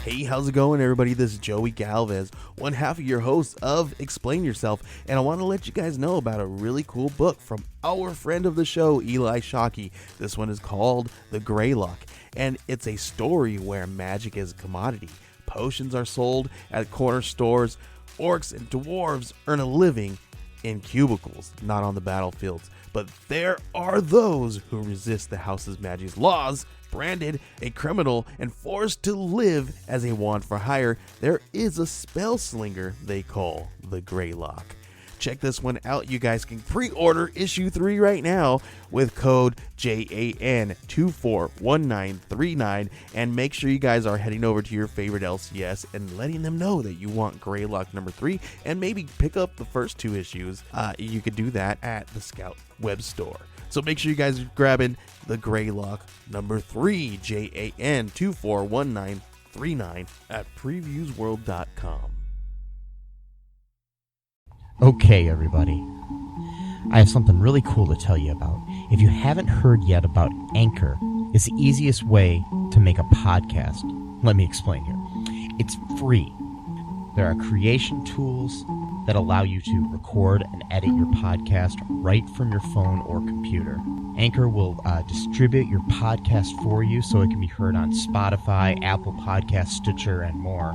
Hey, how's it going, everybody? This is Joey Galvez, one half of your host of Explain Yourself, and I want to let you guys know about a really cool book from our friend of the show, Eli Shockey. This one is called The Greylock, and it's a story where magic is a commodity. Potions are sold at corner stores. Orcs and dwarves earn a living in cubicles, not on the battlefields. But there are those who resist the house's magic's laws. Branded a criminal and forced to live as a wand for hire, there is a spell slinger they call the Greylock. Check this one out. You guys can pre-order issue 3 right now with code JAN241939, and make sure you guys are heading over to your favorite LCS and letting them know that you want Greylock number 3, and maybe pick up the first 2 issues. You could do that at the Scout web store. So make sure you guys are grabbing the Greylock number 3, JAN241939 at previewsworld.com. Okay, everybody. I have something really cool to tell you about. If you haven't heard yet about Anchor, it's the easiest way to make a podcast. Let me explain here. It's free. There are creation tools that allow you to record and edit your podcast right from your phone or computer. Anchor will distribute your podcast for you so it can be heard on Spotify, Apple Podcasts, Stitcher, and more.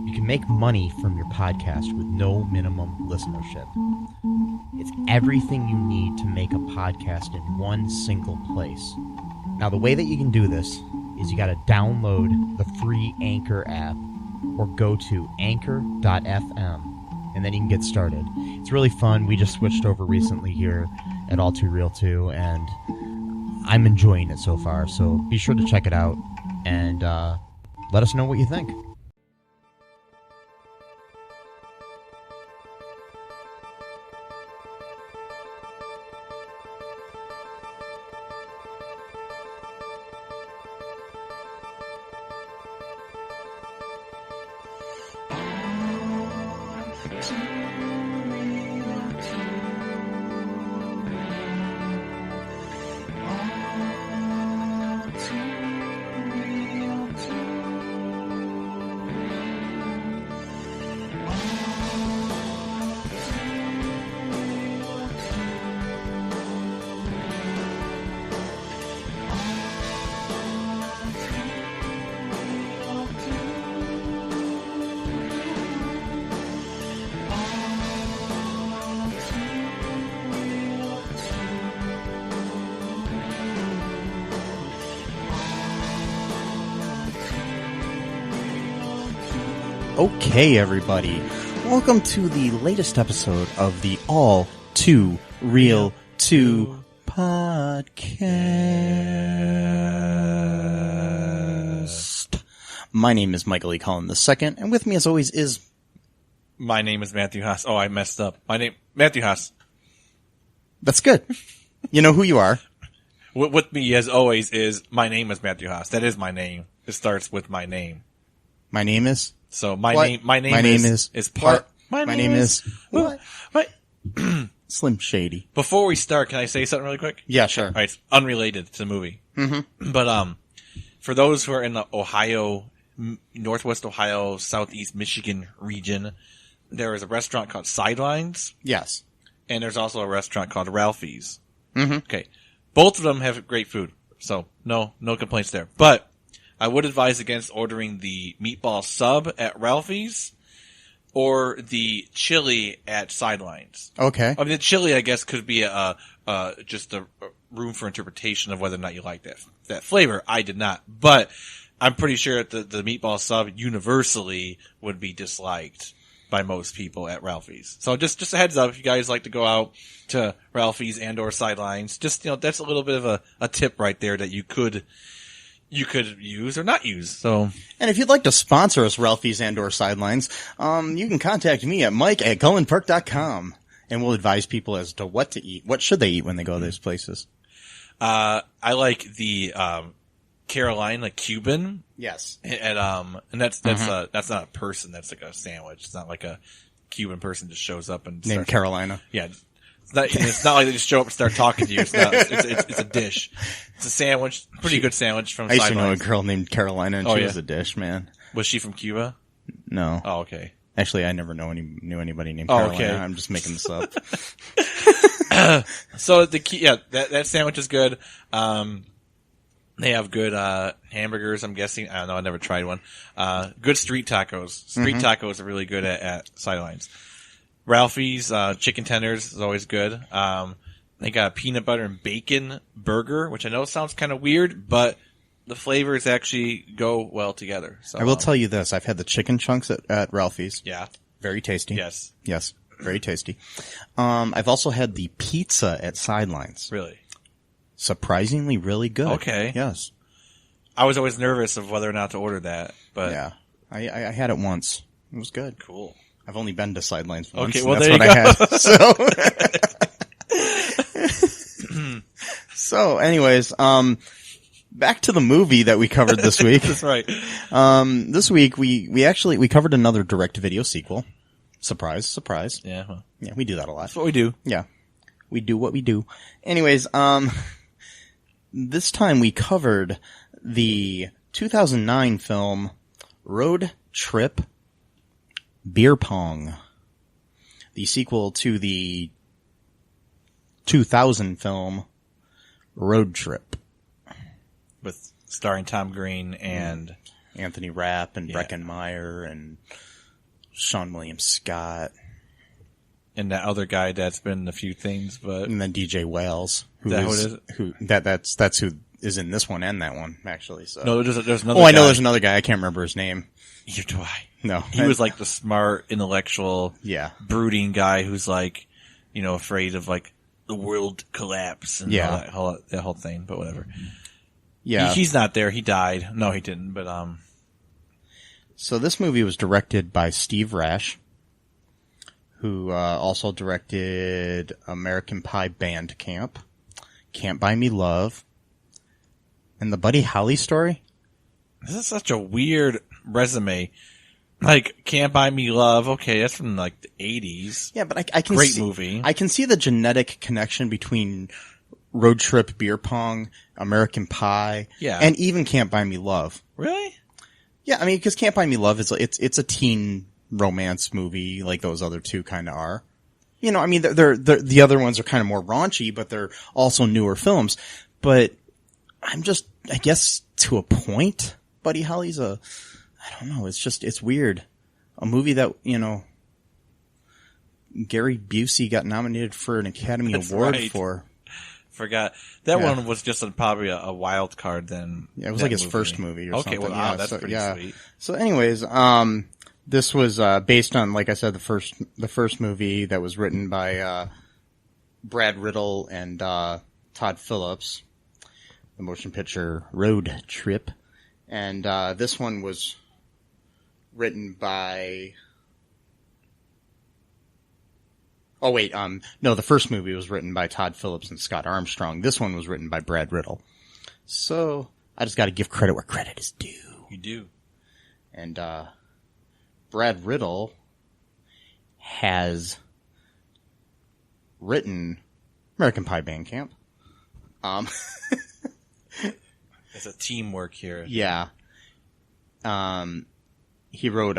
You can make money from your podcast with no minimum listenership. It's everything you need to make a podcast in one single place. Now, the way that you can do this is you got to download the free Anchor app or go to anchor.fm. and then you can get started. It's really fun. We just switched over recently here at All Too Real 2, and I'm enjoying it so far. So be sure to check it out and let us know what you think. Okay, everybody. Welcome to the latest episode of the All Too Real 2 podcast. My name is Michael E. Cullen II, and with me as always is... My name is Matthew Haas. Oh, I messed up. My name, Matthew Haas. That's good. You know who you are. With me, as always, is my name is Matthew Haas. That is my name. It starts with my name. My name is... So my what? name is What? part. My name is what? Slim Shady. Before we start, can I say something really quick? Yeah, sure. All right, it's unrelated to the movie. Mm-hmm. But for those who are in the Ohio, Northwest Ohio, Southeast Michigan region, there is a restaurant called Sidelines. Yes. And there's also a restaurant called Ralphie's. Mm-hmm. Okay. Both of them have great food. So no complaints there. But I would advise against ordering the meatball sub at Ralphie's or the chili at Sidelines. Okay. I mean, the chili, I guess, could be just a room for interpretation of whether or not you like that flavor. I did not, but I'm pretty sure that the meatball sub universally would be disliked by most people at Ralphie's. So just a heads up, if you guys like to go out to Ralphie's and or Sidelines, just, that's a little bit of a tip right there that you could use or not use. So, and if you'd like to sponsor us, Ralphie's and or Sidelines, you can contact me at mike@cullenperk.com, and we'll advise people as to what to eat. What should they eat when they go to those places? I like the Carolina Cuban. Yes. And that's not a person. That's like a sandwich. It's not like a Cuban person just shows up and named Carolina. Yeah. It's not like they just show up and start talking to you. It's a dish. It's a sandwich. Pretty good sandwich from I used to Sidelines. know a girl named Carolina, and she was a dish, man. Was she from Cuba? No. Oh, okay. Actually, I never knew anybody named Oh, Carolina. okay. I'm just making this up. So that sandwich is good. They have good hamburgers, I'm guessing. I don't know, I never tried one. Good street tacos. Street tacos are really good at sidelines. Ralphie's chicken tenders is always good. They got a peanut butter and bacon burger, which I know sounds kind of weird, but the flavors actually go well together. So I will tell you this. I've had the chicken chunks at Ralphie's. Yeah. Very tasty. Yes. Yes. Very tasty. I've also had the pizza at Sidelines. Really? Surprisingly really good. Okay. Yes. I was always nervous of whether or not to order that, but Yeah. I had it once. It was good. cool. I've only been to Sidelines once. Okay, and well, that's there what you I had. So anyways, back to the movie that we covered this week. That's right. This week we covered another direct-to-video sequel. Surprise, surprise. Yeah. Well, Yeah, we do that a lot. that's what we do. Yeah. We do what we do. Anyways, this time we covered the 2009 film Road Trip Beer Pong, the sequel to the 2000 film Road Trip. With starring Tom Green and Anthony Rapp and Yeah. Breckin Meyer and Sean William Scott. that other guy that's been in a few things, but And then DJ Wales. Is that who it is? That's who is in this one and that one, actually. So. no, there's another Oh, I guy. know there's another guy. I can't remember his name. Neither do I. No. He was like the smart, intellectual, Yeah. brooding guy who's like, afraid of like the world collapse and Yeah. all that whole thing, but whatever. Yeah. He's not there. He died. No, he didn't, but So this movie was directed by Steve Rash, who also directed American Pie Band Camp, Can't Buy Me Love, and the Buddy Holly story. this is such a weird resume. Like, Can't Buy Me Love. Okay, that's from like the 80s. Yeah, but I can Great see, movie. I can see the genetic connection between Road Trip Beer Pong, American Pie, Yeah. and even Can't Buy Me Love. Really? Yeah, I mean, because Can't Buy Me Love is it's a teen romance movie like those other two kind of are. I mean, they're the other ones are kind of more raunchy, but they're also newer films. But I guess to a point, Buddy Holly's I don't know, it's weird. A movie that, Gary Busey got nominated for an Academy That's Award right. for. Forgot. That Yeah. one was just probably a wild card then. Yeah, it was that like his first movie or okay, something. well, Yeah, that's so, pretty yeah. sweet. So anyways, this was based on, like I said, the first movie that was written by Brad Riddle and Todd Phillips, the motion picture Road Trip, and this one was written by. Oh wait, no, the first movie was written by Todd Phillips and Scott Armstrong. This one was written by Brad Riddle. So I just got to give credit where credit is due. You do. And Brad Riddle has written American Pie Band Camp. It's a teamwork here. Yeah. He wrote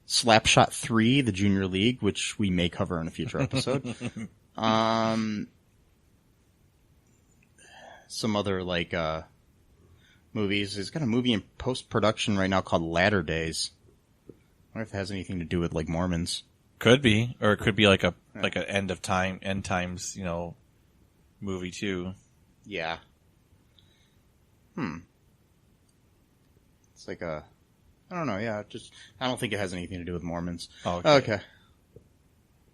Slapshot 3, the Junior League, which we may cover in a future episode. Some other movies. He's got a movie in post-production right now called Latter Days. I wonder if it has anything to do with Mormons. Could be, or it could be like an end times, movie too. Yeah. It's like I don't know, yeah, I don't think it has anything to do with Mormons. Oh, Okay.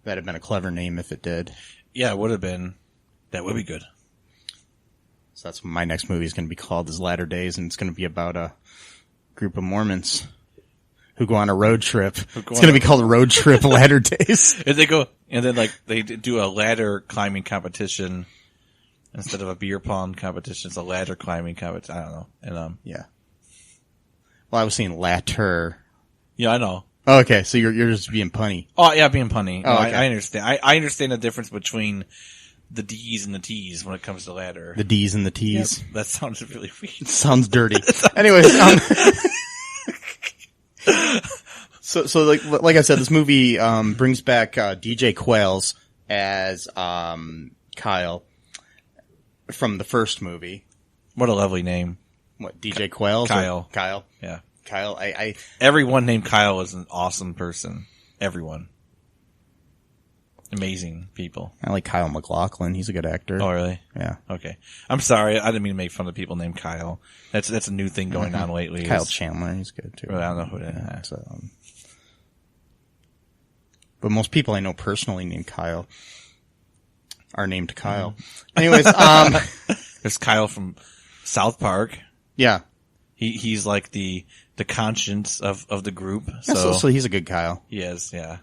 That'd have been a clever name if it did. Yeah, it would have been. That would be good. So that's what my next movie is going to be called, is Latter Days, and it's going to be about a group of Mormons who go on a road trip. It's going to be called Road Trip Latter Days. And they go, and then they do a ladder climbing competition instead of a beer pong competition. It's a ladder climbing competition. I don't know. And Yeah. Well, I was saying latter. yeah, I know. Oh, okay, so you're just being punny. Oh yeah, being punny. Oh, No, okay. I understand. I understand the difference between the D's and the T's when it comes to ladder. The D's and the T's. That sounded really weird. Sounds dirty. Anyways, So like I said, this movie brings back DJ Qualls as Kyle from the first movie. What a lovely name. What, DJ Qualls? Kyle. Kyle. Yeah. Kyle. Everyone named Kyle is an awesome person. Everyone. Amazing people. I like Kyle MacLachlan. He's a good actor. Oh, really? Yeah. Okay. I'm sorry. I didn't mean to make fun of people named Kyle. That's a new thing going on lately. Kyle Chandler. He's good too. Well, I don't know who that is. But most people I know personally named Kyle are named Kyle. Anyways, There's Kyle from South Park. yeah. He's like the conscience of the group. So he's a good Kyle. He is, yeah.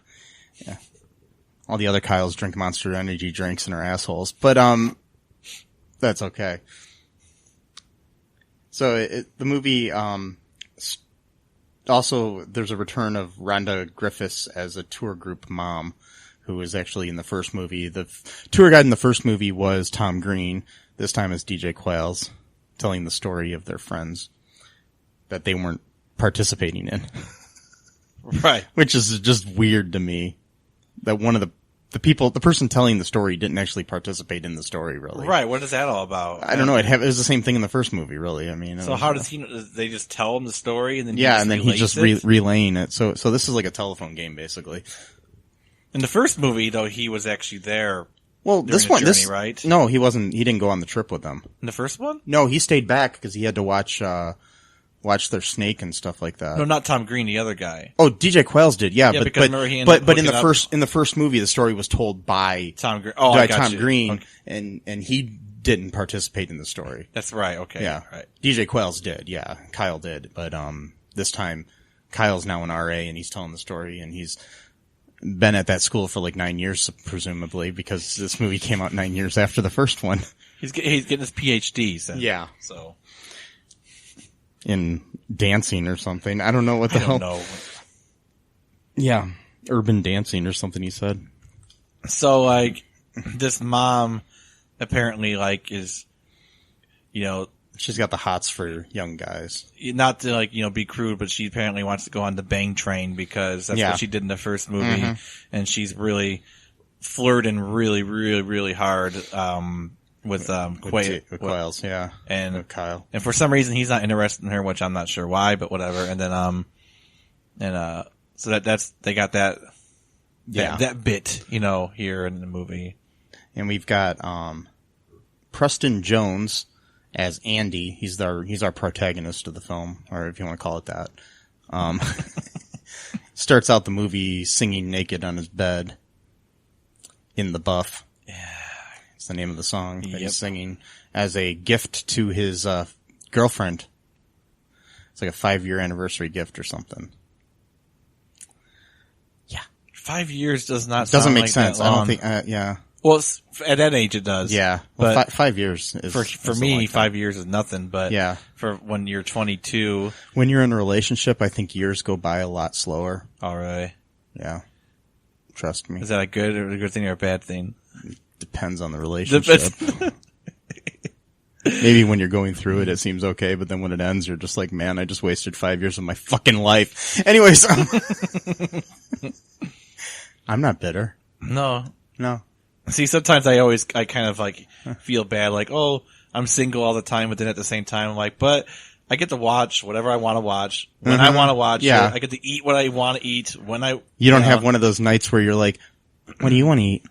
All the other Kyles drink Monster Energy drinks and are assholes. But, that's okay. So the movie, also there's a return of Rhonda Griffiths as a tour group mom who was actually in the first movie. The tour guide in the first movie was Tom Green. This time it's DJ Qualls telling the story of their friends that they weren't participating in. Right. Which is just weird to me. That one of the person telling the story didn't actually participate in the story, really. Right. What is that all about? I don't know. It was the same thing in the first movie, really. I mean, So how does he know? They just tell him the story and then he just relaying it. So this is like a telephone game, basically. In the first movie, though, he was actually there. Well, this one, right? No, he wasn't. He didn't go on the trip with them. In the first one? No, he stayed back because he had to watch their snake and stuff like that. No, not Tom Green, the other guy. Oh, DJ Qualls did, yeah. Yeah, because remember he ended but up in the hooking up- in the first movie, the story was told by Tom Green. Oh, I got Tom you. Green, Okay. and he didn't participate in the story. That's right. Okay. Yeah, Right. DJ Qualls did. Yeah, Kyle did. But this time, Kyle's now an RA, and he's telling the story, and he's been at that school for like 9 years, presumably, because this movie came out 9 years after the first one. He's getting his PhD. Yeah. So. In dancing or something. I don't know what the hell. I don't know. Yeah. Urban dancing or something, he said. So, like, this mom apparently, like, is, she's got the hots for young guys. Not to, like, be crude, but she apparently wants to go on the bang train because that's what she did in the first movie. Mm-hmm. And she's really flirting really, really, really hard, with Qualls, yeah. And with Kyle. And for some reason he's not interested in her, which I'm not sure why, but whatever. And then, so they got that bit, here in the movie. And we've got, Preston Jones as Andy. He's our protagonist of the film, or if you want to call it that. Starts out the movie singing naked on his bed in the buff. Yeah. It's the name of the song that he's singing as a gift to his girlfriend. It's like a 5-year anniversary gift or something. Yeah. 5 years doesn't make sense. That long. I don't think, yeah. Well, at that age it does. Yeah. Well, but 5 years is... For me, 5 years is nothing, but yeah. For when you're 22... When you're in a relationship, I think years go by a lot slower. All right. Yeah. Trust me. Is that a good thing or a bad thing? Depends on the relationship. Maybe when you're going through it, it seems okay, but then when it ends, you're just like, man, I just wasted 5 years of my fucking life. Anyways, I'm not bitter. No. See, sometimes I kind of like feel bad, like, oh, I'm single all the time, but then at the same time, I'm like, but I get to watch whatever I want to watch when I want to watch it. I get to eat what I want to eat when I. You don't have one of those nights where you're like, what do you want to eat?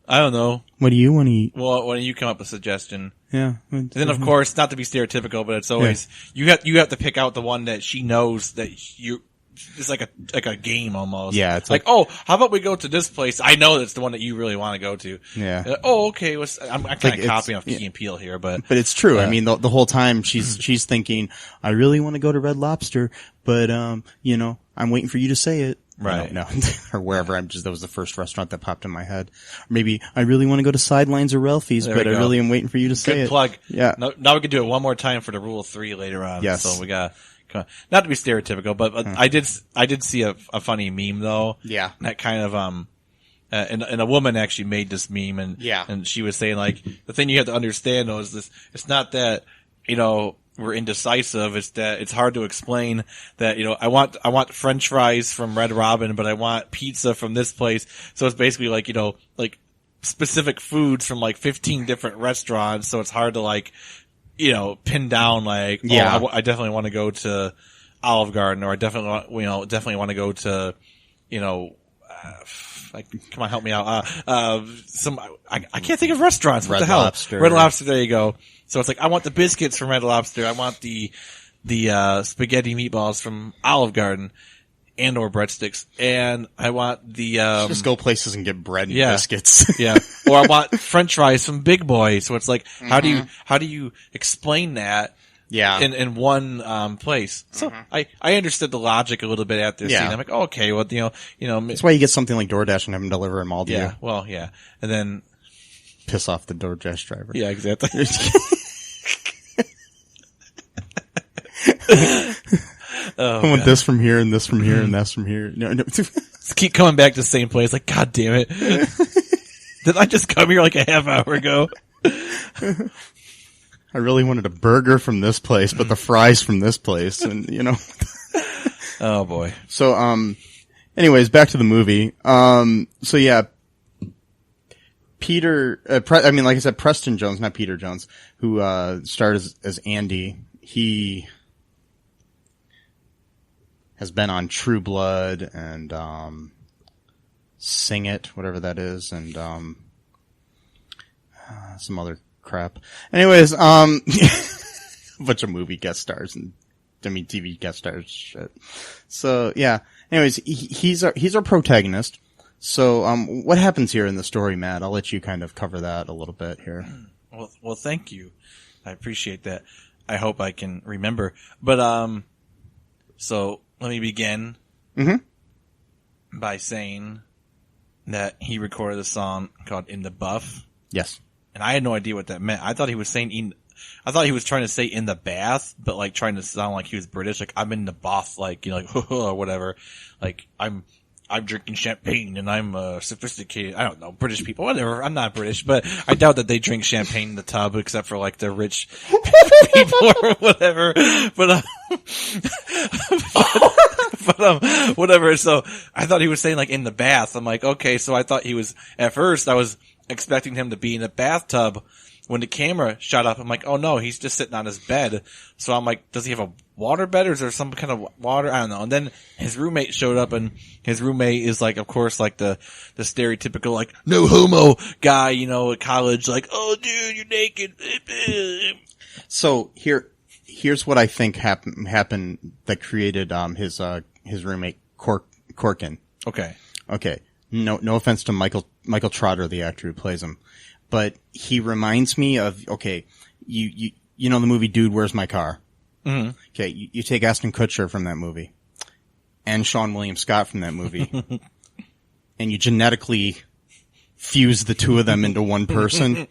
I don't know. What do you want to eat? Well, why don't you come up with a suggestion? Yeah. And then, of course, not to be stereotypical, but it's always you have to pick out the one that she knows that you. It's like a game almost. Yeah. It's like, oh, how about we go to this place? I know that's the one that you really want to go to. Yeah. Oh, okay. I'm kind of copying off Key and Peele here, but it's true. I mean, the whole time she's thinking, I really want to go to Red Lobster, but I'm waiting for you to say it. Right. No, or wherever. That was the first restaurant that popped in my head. Or maybe I really want to go to Sidelines or Ralphie's, but I really am waiting for you to say it. Good plug. Yeah. Now we can do it one more time for the Rule of 3 later on. Yes. So we got, not to be stereotypical, but I did see a funny meme though. Yeah. That kind of, and a woman actually made this meme and she was saying like, the thing you have to understand though is this, it's not that we're indecisive, it's that it's hard to explain that, I want French fries from Red Robin, but I want pizza from this place. So it's basically like, like specific foods from like 15 different restaurants. So it's hard to like, pin down like, I definitely want to go to Olive Garden, or I definitely want to go to, like, come on, help me out. I can't think of restaurants. What Red the hell? Lobster. Red Lobster. There you go. So it's like, I want the biscuits from Red Lobster. I want the spaghetti meatballs from Olive Garden and or breadsticks. And I want the, just go places and get bread and yeah. biscuits. Yeah. Or I want French fries from Big Boy. So it's like, how do you explain that? Yeah. In one, place. So I understood the logic a little bit at this scene. I'm like, okay, well, That's why you get something like DoorDash and have them deliver them all to you. Well, yeah. And then, Piss off the DoorDash driver. yeah, exactly. I want this from here and this from here and this from here. No. Keep coming back to the same place. Like, God damn it. Did I just come here like a half hour ago? I really wanted a burger from this place, but the fries from this place, and Oh boy. So, anyways, back to the movie. So yeah, Peter, like I said, Preston Jones, not Peter Jones, who, starred as Andy. He has been on True Blood and, Sing It, whatever that is, and, some other crap. Anyways, a bunch of movie guest stars and, TV guest stars shit. So, yeah. Anyways, he's our protagonist. So, what happens here in the story, Matt? I'll let you kind of cover that a little bit here. Well, thank you. I appreciate that. I hope I can remember. But, so let me begin by saying that he recorded a song called In the Buff. Yes. And I had no idea what that meant. I thought he was trying to say in the bath, but like trying to sound like he was British. Like, I'm in the bath, like, like, or whatever. Like, I'm drinking champagne and I'm, sophisticated. I don't know, British people, whatever. I'm not British, but I doubt that they drink champagne in the tub except for like the rich people or whatever. But, whatever. So I thought he was saying like in the bath. I'm like, okay. So I thought at first I was expecting him to be in the bathtub. When the camera shot up, I'm like, oh no, he's just sitting on his bed. So I'm like, does he have a water bed or is there some kind of water? I don't know. And then his roommate showed up, and his roommate is like, of course, like the stereotypical like no homo guy, at college, like, oh dude, you're naked. So here's what I think happened that created his roommate Corkin. Okay. No offense to Michael Trotter, the actor who plays him. But he reminds me of, okay, you know the movie Dude, Where's My Car? Mm-hmm. Okay, you take Ashton Kutcher from that movie and Sean William Scott from that movie and you genetically fuse the two of them into one person.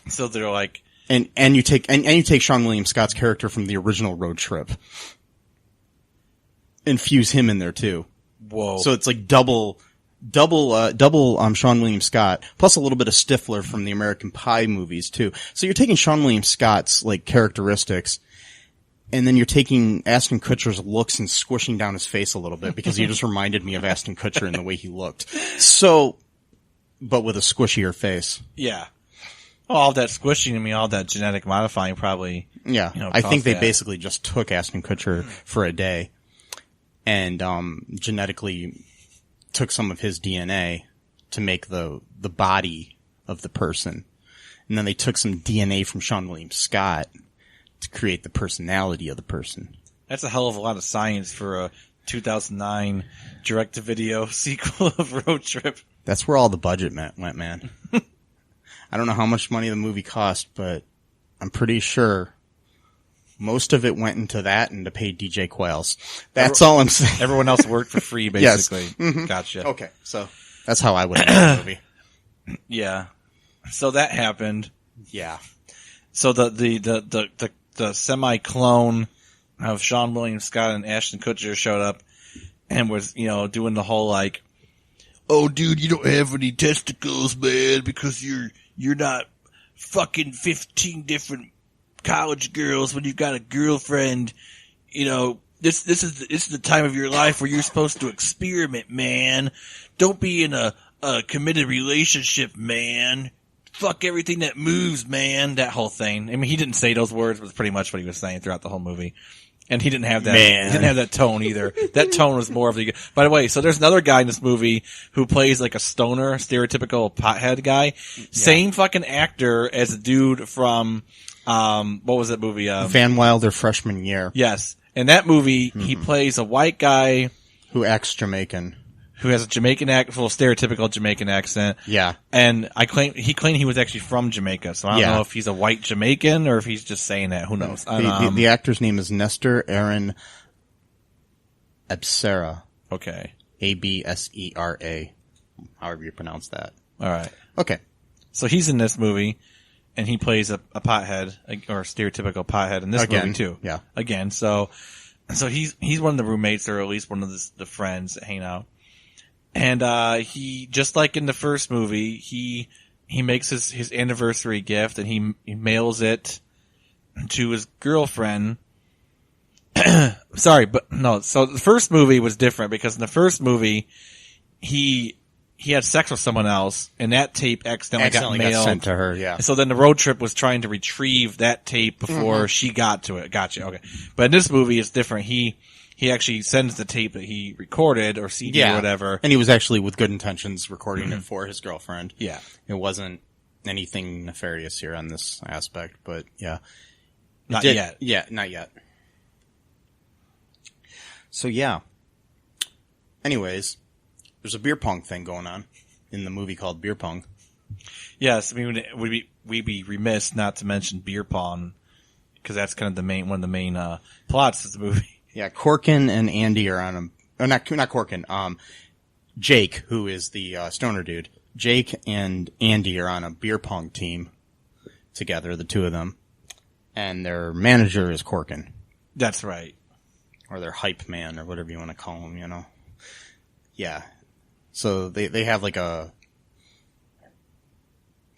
So they're like, and you take Sean William Scott's character from the original Road Trip and fuse him in there too. Whoa. So it's like double Sean William Scott plus a little bit of Stifler from the American Pie movies too. So you're taking Sean William Scott's like characteristics and then you're taking Ashton Kutcher's looks and squishing down his face a little bit because he just reminded me of Ashton Kutcher in the way he looked. So, but with a squishier face. Yeah. Well, all that squishing, all that genetic modifying probably. Yeah. I think they basically just took Ashton Kutcher for a day and, genetically took some of his DNA to make the body of the person. And then they took some DNA from Sean William Scott to create the personality of the person. That's a hell of a lot of science for a 2009 direct-to-video sequel of Road Trip. That's where all the budget went, man. I don't know how much money the movie cost, but I'm pretty sure most of it went into that and to pay DJ Quails. That's all I'm saying. Everyone else worked for free, basically. Yes. Mm-hmm. Gotcha. Okay, so that's how I would have the movie. Yeah. So that happened. Yeah. So the semi-clone of Sean William Scott and Ashton Kutcher showed up and was, doing the whole like, oh dude, you don't have any testicles, man, because you're not fucking 15 different college girls when you've got a girlfriend. You know, this is the time of your life where you're supposed to experiment, man. Don't be in a committed relationship, man. Fuck everything that moves, man. That whole thing. I mean, he didn't say those words, but it's pretty much what he was saying throughout the whole movie. And he didn't have that. Man. He didn't have that tone either. That tone was more of the. By the way, so there's another guy in this movie who plays like a stoner, stereotypical pothead guy. Yeah. Same fucking actor as the dude from what was that movie? Van Wilder freshman year. Yes, in that movie he plays a white guy Who acts Jamaican. Who has a Jamaican stereotypical Jamaican accent. Yeah. And he claimed he was actually from Jamaica, so I don't know if he's a white Jamaican or if he's just saying that. Who knows? The actor's name is Nestor Aaron Absera. Okay. Absera. However you pronounce that. All right. Okay. So he's in this movie, and he plays a pothead, or a stereotypical pothead in this movie too. Yeah. Again, so he's one of the roommates, or at least one of the friends that hang out. And he, just like in the first movie, he makes his anniversary gift, and he mails it to his girlfriend. Sorry, but no. So the first movie was different, because in the first movie he had sex with someone else, and that tape accidentally got mailed. Sent to her. Yeah. So then the road trip was trying to retrieve that tape before she got to it. Gotcha. Okay. But in this movie, it's different. He actually sends the tape that he recorded, or CD or whatever. And he was actually with good intentions recording it for his girlfriend. Yeah. It wasn't anything nefarious here on this aspect, but yeah. Not yet. Yeah, not yet. So yeah. Anyways, there's a beer pong thing going on in the movie called Beer Pong. Yes, I mean, we'd be remiss not to mention beer pong, because that's kind of one of the main plots of the movie. Yeah, Corkin and Andy are on not Corkin. Jake, who is the stoner dude. Jake and Andy are on a beer pong team together, the two of them, and their manager is Corkin. That's right. Or their hype man, or whatever you want to call him, you know. Yeah. So they have like a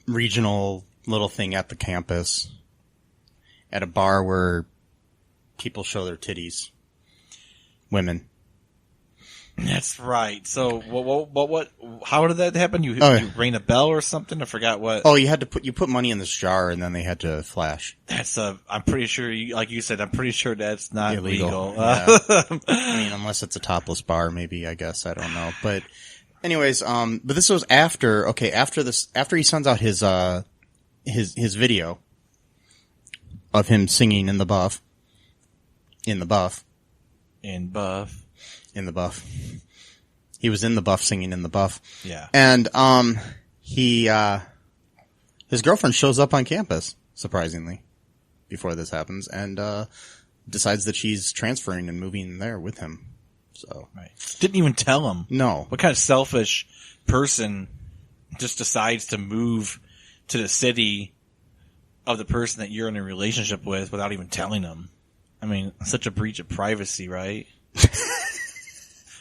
regional little thing at the campus, at a bar where people show their titties. Women. That's right. So what how did that happen? You rang a bell or something? I forgot what. Oh, you put money in this jar, and then they had to flash. That's I'm pretty sure, like you said, I'm pretty sure that's not illegal. Yeah. I mean, unless it's a topless bar, maybe, I guess, I don't know. But anyways, but this was after he sends out his video of him singing in the buff. He was in the buff singing in the buff. Yeah. And his girlfriend shows up on campus, surprisingly, before this happens, and decides that she's transferring and moving there with him. So right. Didn't even tell him. No. What kind of selfish person just decides to move to the city of the person that you're in a relationship with without even telling them? I mean, such a breach of privacy, right?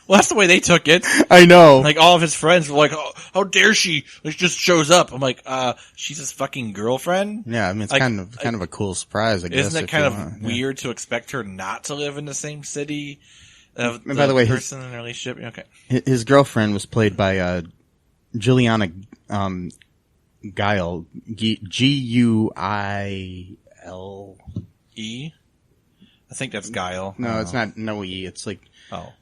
Well, that's the way they took it. I know. Like, all of his friends were like, oh, how dare she? Like, just shows up. I'm like, she's his fucking girlfriend? Yeah, I mean, it's like, kind of a cool surprise, I guess. Isn't it kind of weird to expect her not to live in the same city of and by the way, person in a relationship? Okay. His girlfriend was played by Juliana Guile. Guile. E? I think that's Guile. No, it's not. No E. It's like Guill.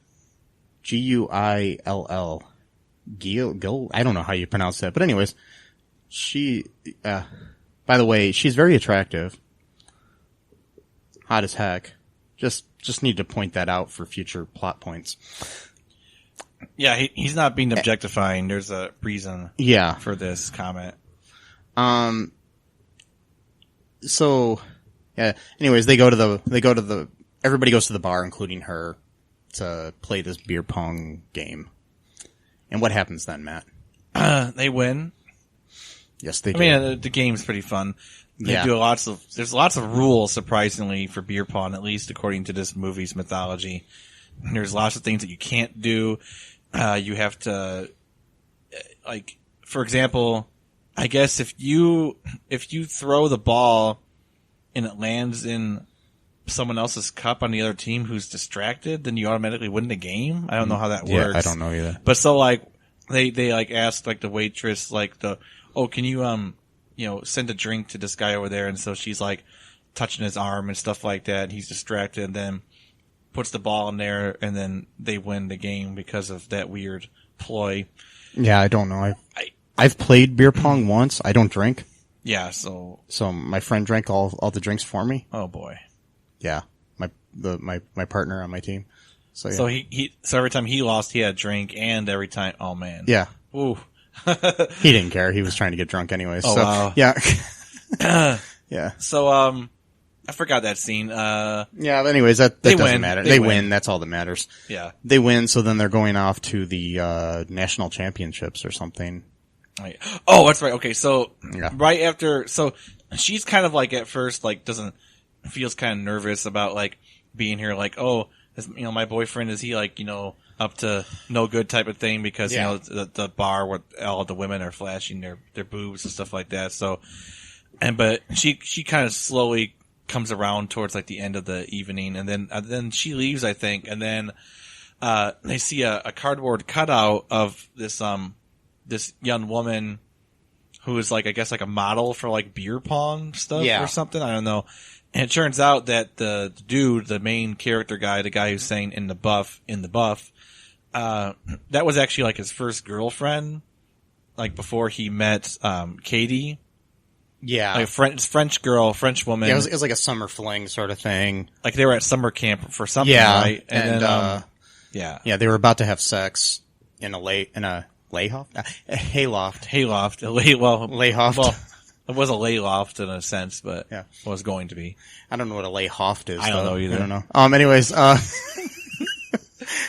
Gil. I don't know how you pronounce that, but anyways, she. By the way, she's very attractive. Hot as heck. Just need to point that out for future plot points. Yeah, he's not being objectifying. There's a reason. Yeah. For this comment. So. Yeah. Anyways, everybody goes to the bar, including her, to play this beer pong game. And what happens then, Matt? They win. Yes, they do. I mean, the game's pretty fun. There's lots of rules, surprisingly, for beer pong, at least according to this movie's mythology. There's lots of things that you can't do. You have to, like, for example, I guess if you throw the ball and it lands in someone else's cup on the other team who's distracted, then you automatically win the game. I don't know how that works. I don't know either. But so like they like asked like the waitress like can you send a drink to this guy over there, and so she's like touching his arm and stuff like that, and he's distracted, and then puts the ball in there, and then they win the game because of that weird ploy. Yeah, I don't know. I've played beer pong once. I don't drink. Yeah, so my friend drank all the drinks for me. oh boy. Yeah, my partner on my team. So yeah. So so every time he lost, he had a drink, and every time, oh man. Yeah. Ooh. He didn't care. He was trying to get drunk anyway. Oh, so wow. yeah. Yeah. So I forgot that scene. Yeah, but anyways, that They doesn't win. matter. They They win. win. That's all that matters. Yeah. They win, so then they're going off to the national championships or something. Right. Oh, that's right. Okay, so Yeah. right after, so she's kind of like at first like feels kind of nervous about like being here. Like, oh, my boyfriend, is he like up to no good type of thing, because Yeah. the bar where all the women are flashing their boobs and stuff like that. So, but she kind of slowly comes around towards like the end of the evening, and then she leaves, I think, and then they see a cardboard cutout of this young woman who is like, I guess like a model for like beer pong stuff Yeah. or something. I don't know. And it turns out that the dude, the main character guy, the guy who's saying in the buff, that was actually like his first girlfriend, like before he met Katie. Yeah. Like French woman. Yeah, it was like a summer fling sort of thing. Like they were at summer camp for something, Yeah. right? And then, yeah. Yeah, they were about to have sex in a hayloft? Hayloft. Layhoft. Well, it was a layloft in a sense, but Yeah. it was going to be. I don't know what a layhoft is. I don't though. know either. I don't know. Anyways, a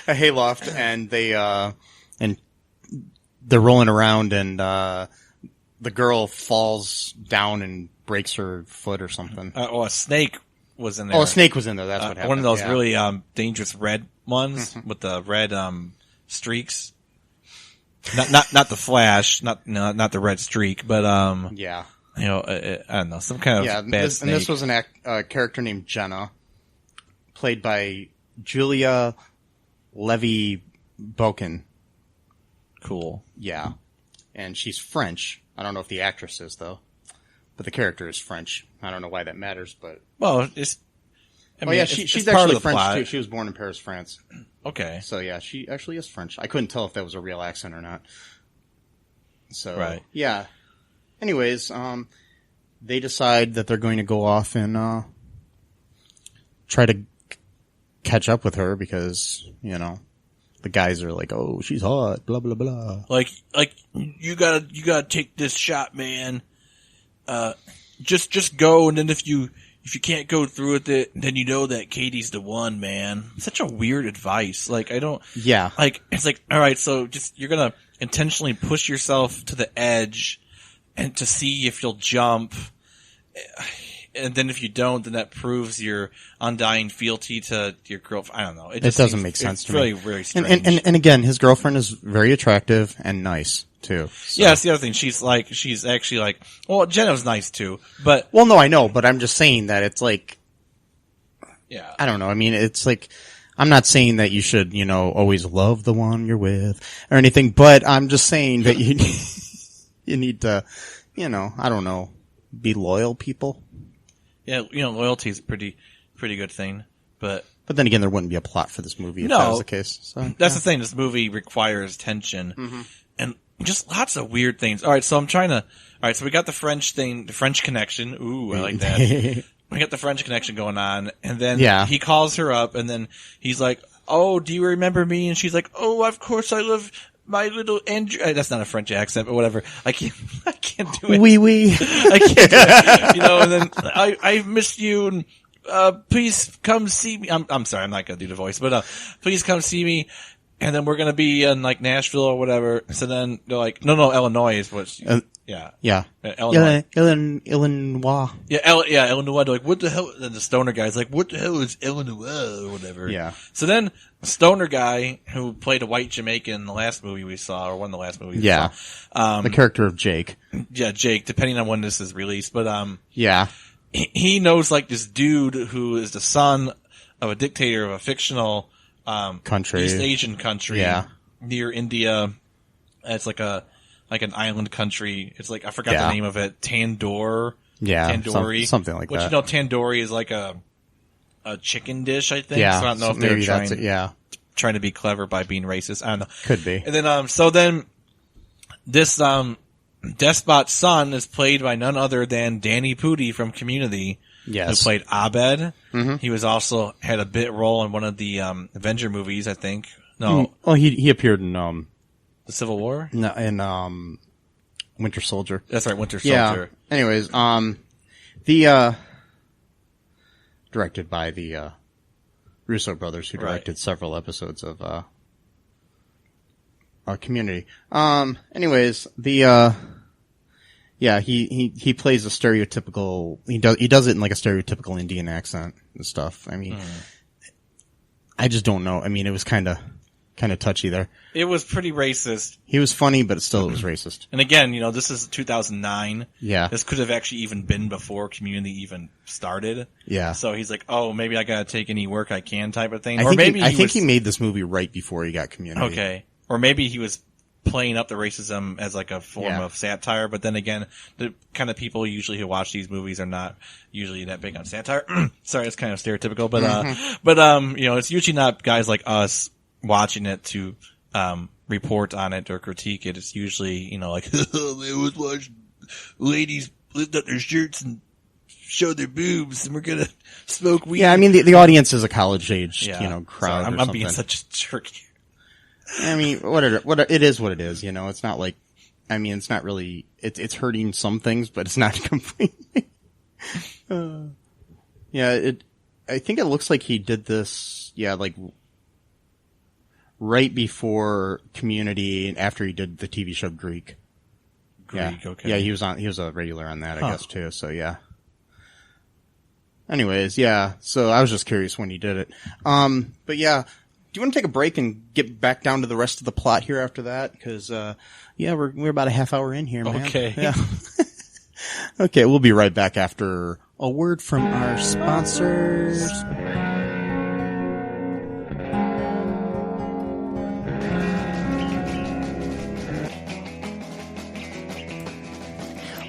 hayloft, and and they're rolling around, and the girl falls down and breaks her foot or something. A snake was in there. Oh, a snake was in there. That's what happened. One of those yeah. really dangerous red ones with the red streaks. Not the flash, not the red streak, but Yeah. I don't know, some kind of bad snake. And this was a character named Jenna, played by Julia Levy Boken. Cool. Yeah. And she's French. I don't know if the actress is, though. But the character is French. I don't know why that matters, but... Well, it's... I mean, yeah, it's she's part of actually the French, plot. too. She was born in Paris, France. Okay. So, yeah, she actually is French. I couldn't tell if that was a real accent or not. So, Right. Yeah. Anyways, they decide that they're going to go off and try to catch up with her because, the guys are like, oh, she's hot, blah, blah, blah. Like you gotta take this shot, man. Just go, and then if you can't go through with it, then you know that Katie's the one, man. Such a weird advice. Like, I don't... Yeah. Like, it's like, alright, so you're gonna intentionally push yourself to the edge and to see if you'll jump. And then if you don't, then that proves your undying fealty to your girlfriend. I don't know. It just doesn't seems- make sense it's to really, me. really strange. And again, his girlfriend is very attractive and nice, too. So. Yeah, that's the other thing. She's actually like, well, Jenna was nice too, but Well, no, I know, but I'm just saying that it's like, yeah. I don't know. I mean, it's like, I'm not saying that you should, always love the one you're with or anything, but I'm just saying that you need to, I don't know, be loyal people. Yeah, loyalty is a pretty good thing, but But then again, there wouldn't be a plot for this movie if No. that was the case. So that's the thing. This movie requires tension and just lots of weird things. All right, so so we got the French thing, the French connection. Ooh, I like that. We got the French connection going on, and then he calls her up, and then he's like, "Oh, do you remember me?" And she's like, "Oh, of course, I love my little Andrew." That's not a French accent, but whatever. I can't do it. Oui. I can't do it. And then I missed you, and please come see me. I'm sorry, I'm not gonna do the voice, but please come see me. and then we're gonna be in like Nashville or whatever. So then they're like, no, Illinois is what's, Illinois. Illinois. Illinois. They're like, what the hell? And the stoner guy's like, what the hell is Illinois or whatever. Yeah. So then the stoner guy who played a white Jamaican in the last movie we saw, or one of the last movies we saw. The character of Jake. Yeah, Jake, depending on when this is released. But, yeah. He knows like this dude who is the son of a dictator of a fictional, country. East Asian country. Yeah. Near India. It's like an island country. It's like, I forgot the name of it. Tandoori. Yeah. Tandoori. Something like that. Which, you know, tandoori is like a chicken dish, I think. Yeah. So I don't know if they're trying to be clever by being racist. I don't know. Could be. And then, so then this, despot's son is played by none other than Danny Pudi from Community. Yes. Who played Abed. Mm-hmm. He was also had a bit role in one of the, Avenger movies, I think. No. Well, he appeared in, The Civil War? No, in, Winter Soldier. That's right, Winter Soldier. Yeah. Anyways, directed by the, Russo brothers, who directed several episodes of, Community. Anyways, he plays a stereotypical, he does it in like a stereotypical Indian accent and stuff. I mean, I just don't know. I mean, it was kind of touchy there. It was pretty racist. He was funny, but still it was racist. And again, you know, this is 2009. Yeah. This could have actually even been before Community even started. Yeah. So he's like, oh, maybe I gotta take any work I can type of thing. I think he made this movie right before he got Community. Okay. Or maybe he was playing up the racism as like a form of satire, but then again, the kind of people usually who watch these movies are not usually that big on satire. Sorry, it's kind of stereotypical, but you know, it's usually not guys like us watching it to report on it or critique it. It's usually, you know, like, they always watch ladies lift up their shirts and show their boobs, and we're gonna smoke weed. Yeah, I mean, the audience is a college-aged, crowd. Sorry, I'm being such a jerk here. I mean, it is what it is, you know. It's not like, I mean, it's not really, it's hurting some things, but it's not completely. I think it looks like he did this, like right before Community and after he did the TV show Greek. Okay. Yeah, he was a regular on that, I guess, too, so yeah. Anyways, so I was just curious when he did it. But yeah. Do you want to take a break and get back down to the rest of the plot here after that? Because, we're about a half hour in here, man. Okay. Yeah. Okay, we'll be right back after a word from our sponsors.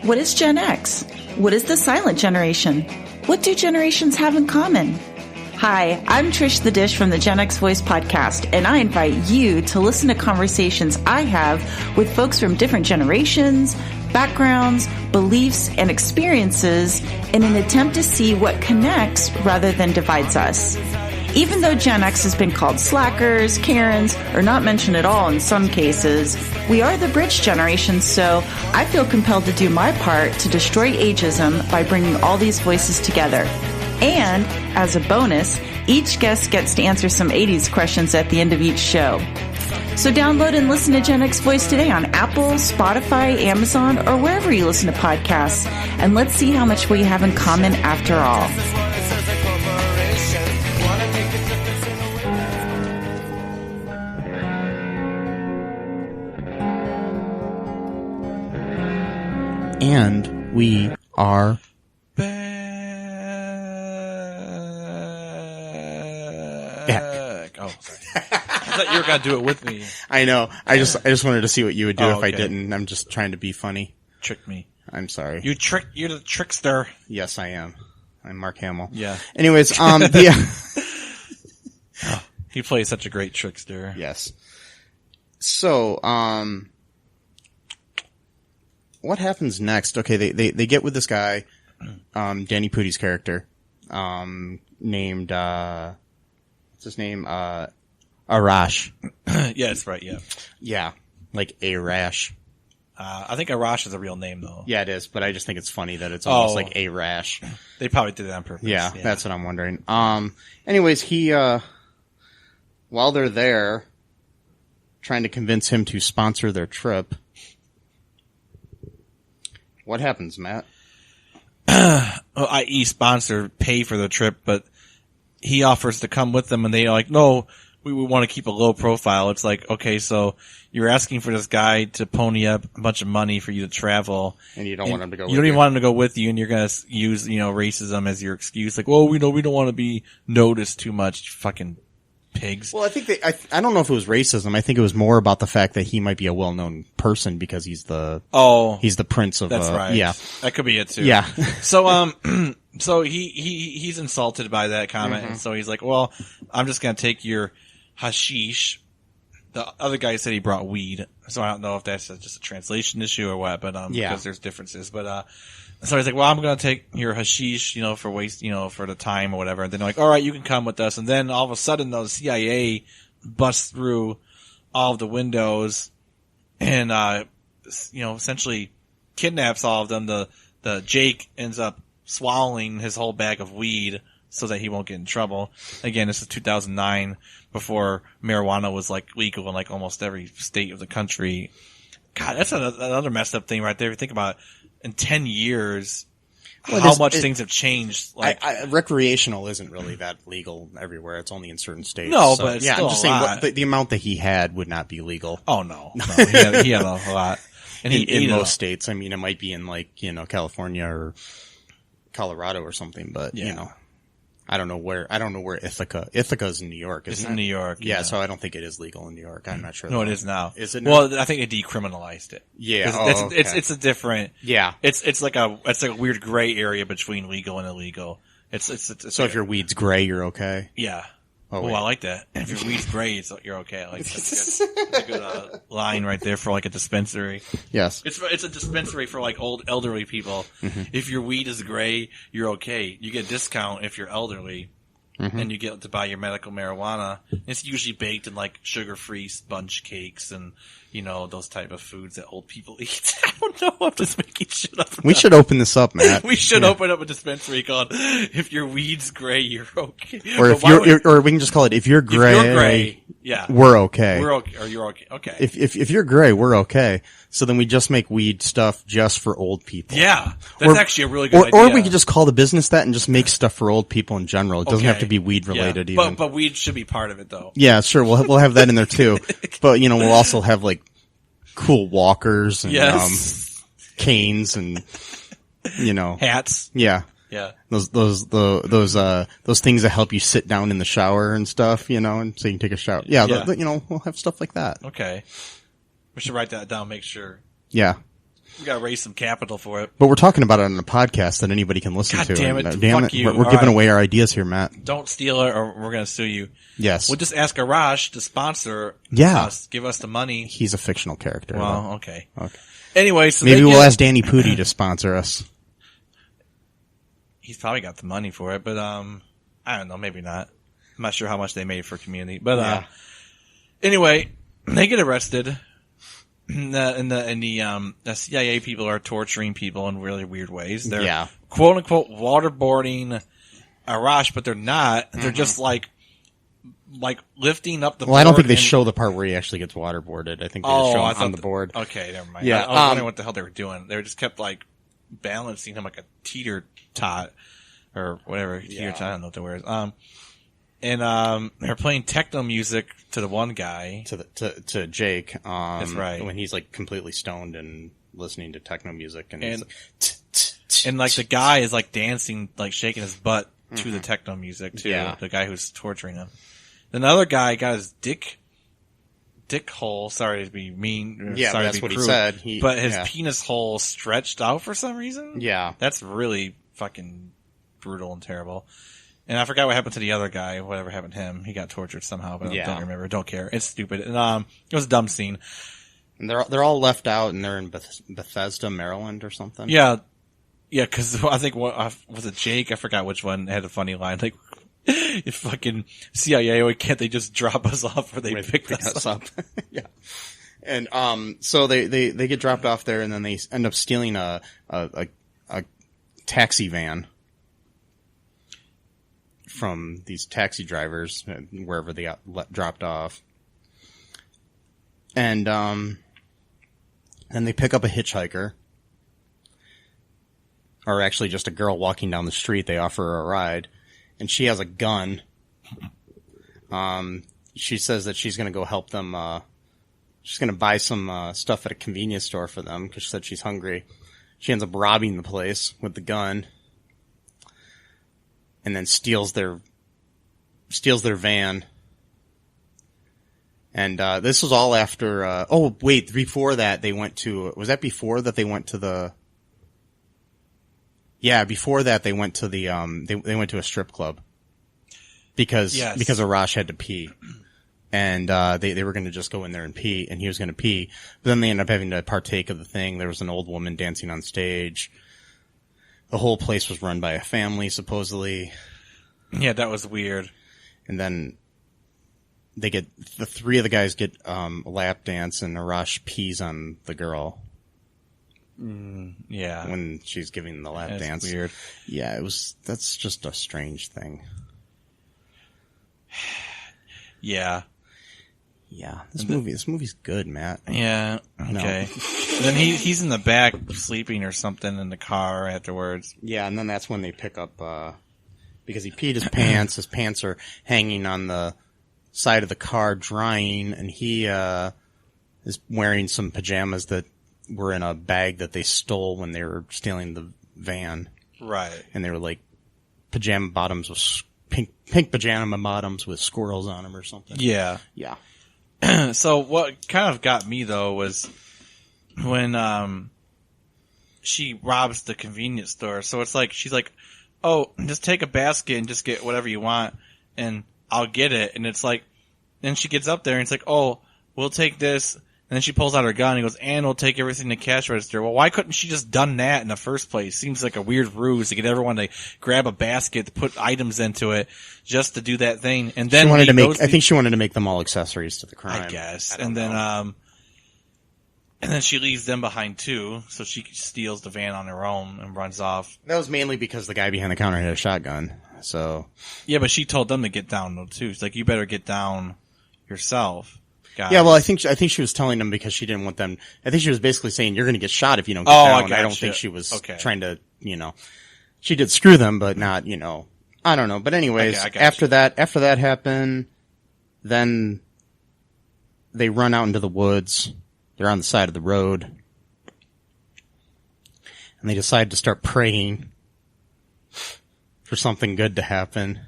What is Gen X? What is the silent generation? What do generations have in common? Hi, I'm Trish the Dish from the Gen X Voice podcast, and I invite you to listen to conversations I have with folks from different generations, backgrounds, beliefs, and experiences in an attempt to see what connects rather than divides us. Even though Gen X has been called slackers, Karens, or not mentioned at all in some cases, we are the bridge generation, so I feel compelled to do my part to destroy ageism by bringing all these voices together. And, as a bonus, each guest gets to answer some 80s questions at the end of each show. So download and listen to Gen X Voice today on Apple, Spotify, Amazon, or wherever you listen to podcasts. And let's see how much we have in common after all. And we are Oh, sorry. I thought you were going to do it with me. I know. I just wanted to see what you would do if I okay. didn't. I'm just trying to be funny. Tricked me. I'm sorry. You're the trickster. Yes, I am. I'm Mark Hamill. Yeah. Anyways, He plays such a great trickster. Yes. So, what happens next? Okay, they get with this guy, Danny Pudi's character, named, what's his name? Arash. Yeah, that's right, yeah. Yeah, like Arash. I think Arash is a real name, though. Yeah, it is, but I just think it's funny that it's almost like Arash. They probably did it on purpose. Yeah, that's what I'm wondering. Anyways, he, while they're there, trying to convince him to sponsor their trip. What happens, Matt? I.e. sponsor, pay for the trip, but he offers to come with them, and they are like, no, we want to keep a low profile. It's like, okay, so you're asking for this guy to pony up a bunch of money for you to travel. And you don't want him to go with you. You don't even want him to go with you, and you're going to use, racism as your excuse. Like, well, we don't want to be noticed too much, fucking pigs. Well, I think I don't know if it was racism. I think it was more about the fact that he might be a well-known person because he's the prince of, that's right. Yeah. That could be it too. Yeah. So, so he's insulted by that comment, and so he's like, well, I'm just going to take your hashish. The other guy said he brought weed, so I don't know if that's just a translation issue or what, but, because there's differences, but, so he's like, well, I'm going to take your hashish, for waste, for the time or whatever. And then they're like, all right, you can come with us. And then all of a sudden, the CIA busts through all of the windows and, essentially kidnaps all of them. The Jake ends up swallowing his whole bag of weed so that he won't get in trouble. Again, this is 2009, before marijuana was legal in almost every state of the country. God, that's another messed up thing right there. If you think about it, in 10 years, how much things have changed. Recreational isn't really that legal everywhere. It's only in certain states. No, but it's still I'm just saying the amount that he had would not be legal. Oh no, he had a lot. And in most states. I mean, it might be in California or Colorado or something, but I don't know where Ithaca's in New York. It's in New York. Yeah, so I don't think it is legal in New York. I'm not sure. No, it is now. Is it now? Well, I think they decriminalized it. Yeah. It's a different. Yeah. It's like a weird gray area between legal and illegal. So if your weed's gray, you're okay. Yeah. Oh, I like that. If your weed's gray, you're okay. I like that. That's a good line right there for a dispensary. Yes. It's a dispensary for old elderly people. Mm-hmm. If your weed is gray, you're okay. You get a discount if you're elderly. Mm-hmm. And you get to buy your medical marijuana. It's usually baked in sugar-free sponge cakes and, those type of foods that old people eat. I don't know. I'm just making shit up. We should open this up, Matt. We should open up a dispensary called "If Your Weed's Gray, You're Okay." Or we can just call it "If You're Gray." If you're gray, yeah, we're okay. We're okay. Or you're okay. Okay. If you're gray, we're okay. So then we just make weed stuff just for old people. Yeah, that's actually a really good idea. Or we could just call the business that and just make stuff for old people in general. It doesn't have to be weed related. Yeah. Even. But weed should be part of it though. Yeah, sure. We'll have that in there too. But we'll also have cool walkers and canes and hats. Yeah. Yeah. Those things that help you sit down in the shower and stuff, and so you can take a shower. Yeah. We'll have stuff like that. Okay. We should write that down, make sure. Yeah. We gotta raise some capital for it. But we're talking about it on a podcast that anybody can listen to. Damn it. Damn Fuck it. you. We're giving away our ideas here, Matt. Don't steal it or we're gonna sue you. Yes. We'll just ask Arash to sponsor us, give us the money. He's a fictional character. Well, okay. Okay. Anyway, so maybe we'll ask Danny Pudi to sponsor us. He's probably got the money for it, but I don't know, maybe not. I'm not sure how much they made for Community, but anyway, they get arrested. The CIA people are torturing people in really weird ways. They're quote unquote waterboarding Arash, but they're not. They're just lifting up the board. Well, I don't think they show the part where he actually gets waterboarded. I think they just show him on the board. Okay, never mind. Yeah, I was wondering what the hell they were doing. They just kept balancing him like a teeter-tot or whatever. Teeter-tot, I don't know what the word is. And they're playing techno music to the one guy. To Jake. That's right. When he's completely stoned and listening to techno music and the guy is dancing, shaking his butt to the techno music too. Yeah. The guy who's torturing him. Then the other guy got his dick hole, sorry to be mean. Yeah, sorry that's to be what crude, he said. But his penis hole stretched out for some reason. Yeah. That's really fucking brutal and terrible. And I forgot what happened to the other guy. Whatever happened to him, he got tortured somehow. But I don't remember. Don't care. It's stupid. And it was a dumb scene. And they're all left out, and they're in Bethesda, Maryland, or something. Yeah, because I think was it Jake? I forgot which one had a funny line. If fucking CIA, why can't they just drop us off where they pick us up? Yeah. And so they get dropped off there, and then they end up stealing a taxi van from these taxi drivers wherever they got dropped off. And they pick up a hitchhiker. Or actually just a girl walking down the street. They offer her a ride. And she has a gun. She says that she's going to go help them. She's going to buy some stuff at a convenience store for them because she said she's hungry. She ends up robbing the place with the gun. And then steals their van. And this was all after... before that they went to... Was that before that they went to the... Yeah, before that they went to the they went to a strip club because Arash had to pee, and they were going to just go in there and pee, and he was going to pee, but then they ended up having to partake of the thing. There was an old woman dancing on stage. The whole place was run by a family supposedly. Yeah, that was weird. And then the three of the guys get a lap dance, and Arash pees on the girl. Yeah. When she's giving the lap dance. Weird. Yeah, that's just a strange thing. Yeah. Yeah. This movie's good, Matt. Yeah. Okay. Then he's in the back sleeping or something in the car afterwards. Yeah, and then that's when they pick up, because he peed his pants. His pants are hanging on the side of the car drying, and he, is wearing some pajamas that were in a bag that they stole when they were stealing the van. Right. And they were like pajama bottoms with pink pajama bottoms with squirrels on them or something. Yeah. Yeah. So what kind of got me though was when she robs the convenience store. So it's like she's like, "Oh, just take a basket and just get whatever you want and I'll get it." And it's like then she gets up there and it's like, "Oh, we'll take this." And then she pulls out her gun and goes, "And we'll take everything to cash register." Well, why couldn't she just done that in the first place? Seems like a weird ruse to get everyone to grab a basket to put items into it just to do that thing. And then I think she wanted to make them all accessories to the crime. I guess. And then she leaves them behind too, so she steals the van on her own and runs off. That was mainly because the guy behind the counter had a shotgun. So yeah, but she told them to get down though too. She's like, "You better get down yourself." Guys. Yeah, well, I think she was telling them because she didn't want them. I think she was basically saying you're going to get shot if you don't get down. I don't think she was trying to, she did screw them, but not, I don't know. But anyways, after that happened, then they run out into the woods. They're on the side of the road, and they decide to start praying for something good to happen.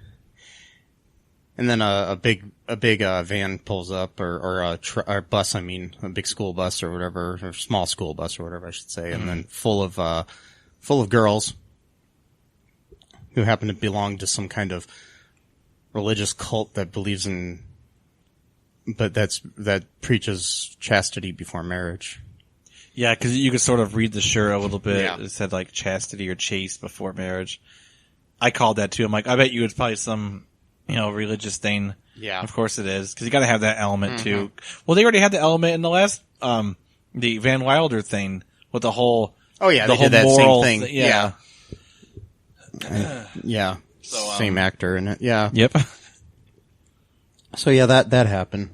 And then a big van pulls up, or a bus. I mean, a big school bus or whatever, or small school bus or whatever I should say. And then full of girls who happen to belong to some kind of religious cult that believes in, that preaches chastity before marriage. Yeah, because you could sort of read the shirt a little bit. Yeah. It said like chastity or chaste before marriage. I called that too. I'm like, I bet you it's probably some, religious thing. Yeah. Of course it is. Because you gotta have that element too. Well, they already had the element in the last, the Van Wilder thing with the whole, they did that same thing. Yeah. Yeah. So, same actor in it. Yeah. Yep. So yeah, that happened.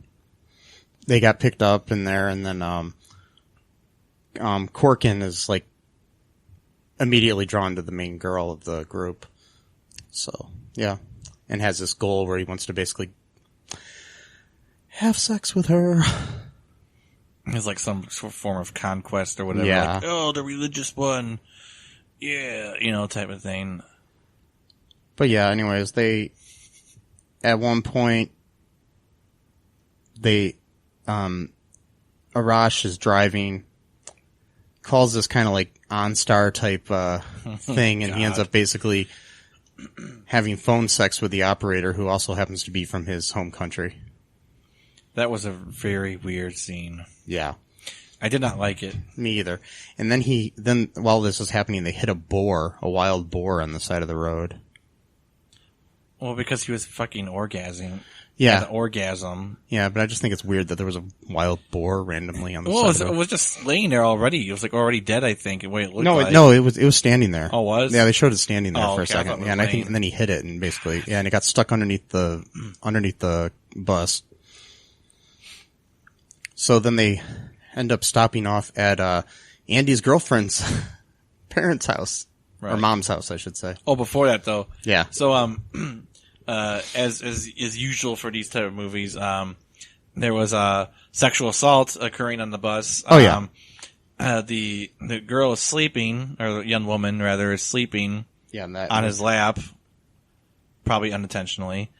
They got picked up in there, and then, Corkin is like immediately drawn to the main girl of the group. So, yeah. And has this goal where he wants to basically have sex with her. It's like some form of conquest or whatever. Yeah. Like, oh, the religious one. Yeah, type of thing. But yeah, anyways, at one point, Arash is driving, calls this kind of like OnStar type, thing, and he ends up basically having phone sex with the operator, who also happens to be from his home country. That was a very weird scene. Yeah. I did not like it. Me either. And then while this was happening, they hit a wild boar on the side of the road. Well, because he was fucking orgasming. Yeah. An orgasm. Yeah, but I just think it's weird that there was a wild boar randomly on the side of the road. It was just laying there already. It was like already dead, I think. Wait, it looked like. No, it was standing there. Oh, was? Yeah, they showed it standing there for a okay, second. Yeah, and then he hit it and basically, and it got stuck underneath the bus. So then they end up stopping off at Andy's girlfriend's parents' house. Or Right. mom's house, I should say. Oh, before that though. Yeah. So as is usual for these type of movies, there was sexual assault occurring on the bus. Oh, yeah. The girl is sleeping, or the young woman rather is sleeping Yeah, and that on his lap, probably unintentionally,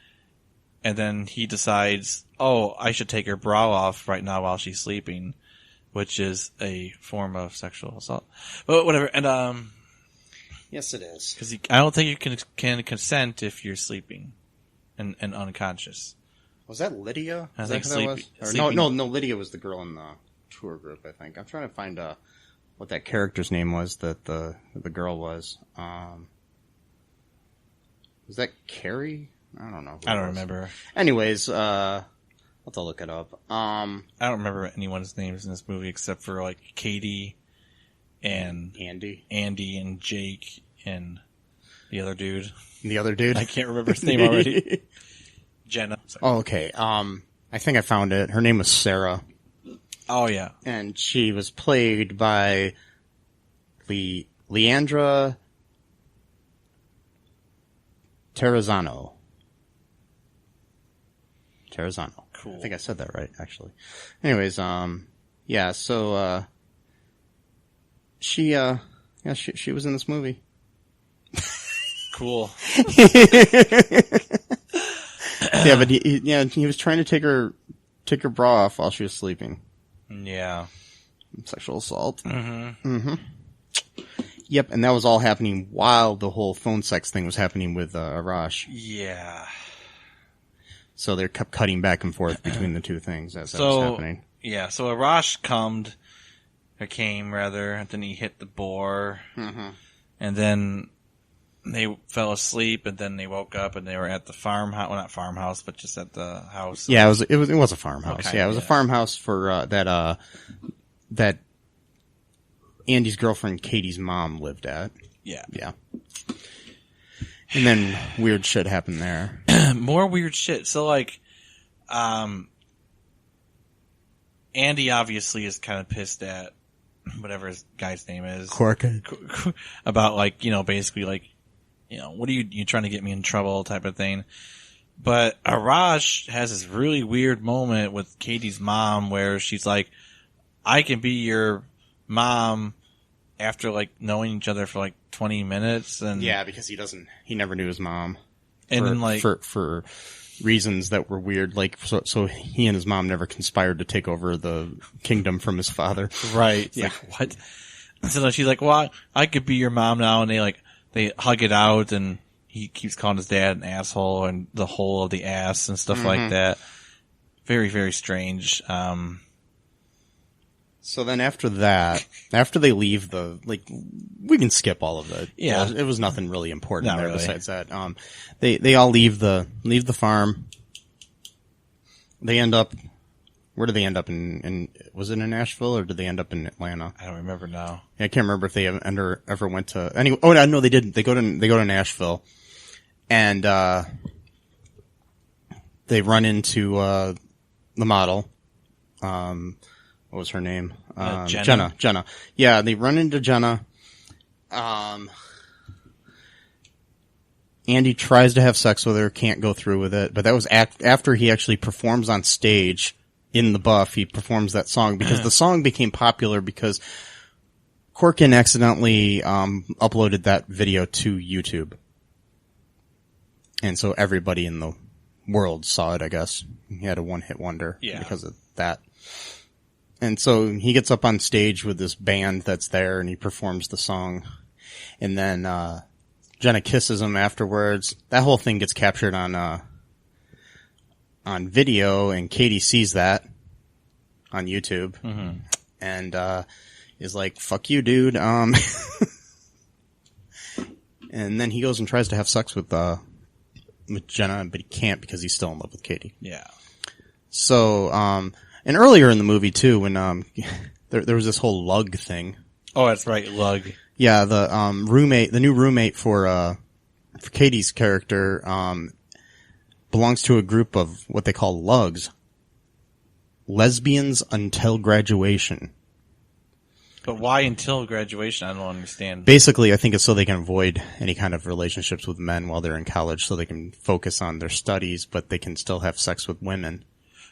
and then he decides, oh, I should take her bra off right now while she's sleeping, which is a form of sexual assault. But whatever, and Yes, it is. because I don't think you can consent if you're sleeping and unconscious. Was that Lydia? I Is think that who that was? Or sleeping- no, Lydia was the girl in the tour group, I think. I'm trying to find what that character's name was that the girl was. Was that Carrie? I don't know. I don't remember. Anyways, I'll have to look it up. I don't remember anyone's names in this movie except for like Katie and Andy. Andy and Jake and the other dude. The other dude? I can't remember his name already. Jenna. Sorry. Oh, okay. I think I found it. Her name was Sarah. Oh yeah. And she was played by Leandra Terrazano. Cool. I think I said that right, actually. Anyways, yeah, so, she was in this movie. Cool. Yeah, but he was trying to take her bra off while she was sleeping. Yeah. Sexual assault. Mm-hmm. Yep, and that was all happening while the whole phone sex thing was happening with Arash. Yeah. So they kept cutting back and forth between the two things as that was happening. Yeah, so Arash came, and then he hit the boar, and then they fell asleep, and then they woke up, and they were at the farmhouse, well, not farmhouse, but just at the house. Yeah, it was a farmhouse. Okay, yeah, it was a farmhouse for that Andy's girlfriend Katie's mom lived at. Yeah. Yeah. And then weird shit happened there. More weird shit. So, like, Andy obviously is kind of pissed at whatever his guy's name is. Corkin. About, like, basically, like, what are you trying to get me in trouble type of thing. But Arash has this really weird moment with Katie's mom where she's like, I can be your mom after, like, knowing each other for, like, 20 minutes. And Yeah, because he never knew his mom. And then, like, for reasons that were weird, like, so he and his mom never conspired to take over the kingdom from his father. right. It's Yeah. like, what? So then she's like, well, I could be your mom now. And they hug it out, and he keeps calling his dad an asshole and the hole of the ass and stuff like that. Very, very strange. So then after that, after they leave we can skip all of it. Yeah. It was nothing really important Not there really. besides that. They all leave the farm. They end up, where did they end up in was it in Nashville or did they end up in Atlanta? I don't remember now. I can't remember if they ever went to any. Oh no, they didn't. They go to Nashville, and they run into the model. What was her name? Jenna. Jenna. Yeah, they run into Jenna. Andy tries to have sex with her, can't go through with it, but that was after he actually performs on stage in the Buff. He performs that song because the song became popular because Corkin accidentally uploaded that video to YouTube. And so everybody in the world saw it, I guess. He had a one-hit wonder because of that. And so he gets up on stage with this band that's there and he performs the song. And then Jenna kisses him afterwards. That whole thing gets captured on video, and Katie sees that on YouTube. And is like, fuck you, dude. And then he goes and tries to have sex with Jenna, but he can't because he's still in love with Katie. Yeah. So, and earlier in the movie too, when there was this whole lug thing. Oh, that's right, lug. Yeah, the new roommate for Katie's character belongs to a group of what they call lugs. lesbians until graduation. But why until graduation? I don't understand. Basically, I think it's so they can avoid any kind of relationships with men while they're in college, so they can focus on their studies, but they can still have sex with women.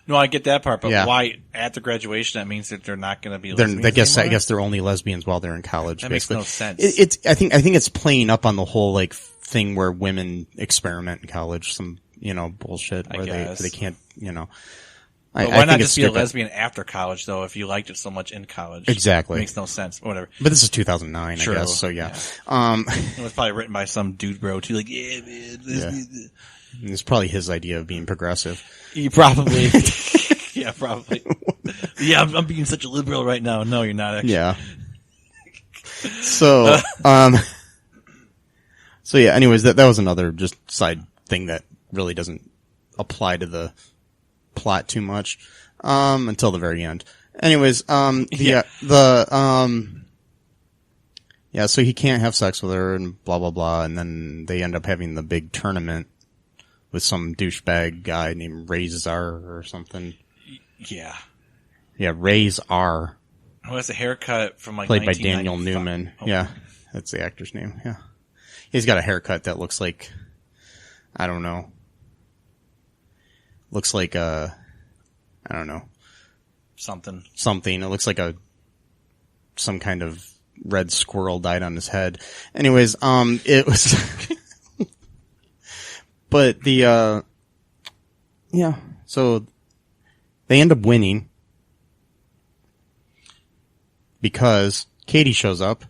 No, I get that part, but Yeah. why after graduation? That means that they're not going to be They're, lesbians I anymore? guess they're only lesbians while they're in college. That basically. makes no sense. It's I think it's playing up on the whole like thing where women experiment in college, some bullshit I where guess. they can't But why not just be a lesbian after college, though, if you liked it so much in college? Exactly. It makes no sense. Whatever. But this is 2009, True. I guess. So yeah. It was probably written by some dude bro, too. Like, yeah, man. Lesbian. It's probably his idea of being progressive. You probably. Yeah, probably. Yeah, I'm being such a liberal right now. No, you're not, actually. Yeah. So, so yeah, anyways, that was another just side thing that really doesn't apply to the plot too much, until the very end. Anyways, so he can't have sex with her and blah, blah, blah. And then they end up having the big tournament with some douchebag guy named Razor or something. Yeah. Yeah, Razor. Who has a haircut from like Played by Daniel 1995. Newman. Oh. Yeah, that's the actor's name. Yeah. He's got a haircut that looks like, I don't know. Looks like I don't know. Something. It looks like some kind of red squirrel died on his head. Anyways, it was, but so they end up winning because Katie shows up.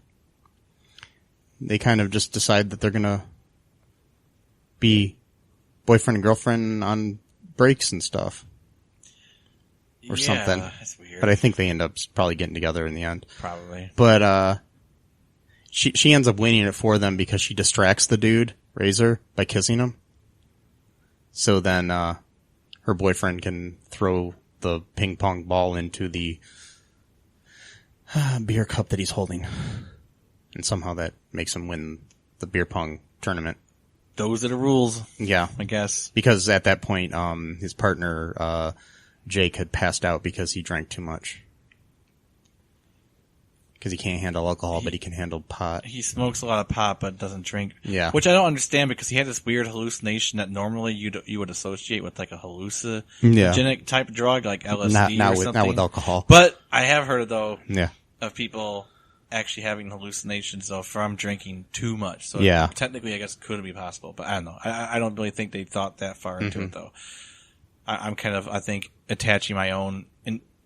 They kind of just decide that they're gonna be boyfriend and girlfriend on breaks and stuff. Or something. That's weird. But I think they end up probably getting together in the end. Probably. But, she ends up winning it for them because she distracts the dude, Razor, by kissing him. So then, her boyfriend can throw the ping pong ball into the beer cup that he's holding. And somehow that makes him win the beer pong tournament. Those are the rules, Yeah. I guess. Because at that point, his partner, Jake had passed out because he drank too much. Because he can't handle alcohol, but he can handle pot. He smokes a lot of pot, but doesn't drink. Yeah. Which I don't understand because he had this weird hallucination that normally you would associate with like a hallucinogenic type of drug, like LSD or something. Not with alcohol. But I have heard, though, Yeah. of people actually having hallucinations, though, from drinking too much. So Yeah. technically, I guess, could be possible. But I don't know. I don't really think they thought that far into it, though. I'm kind of, I think, attaching my own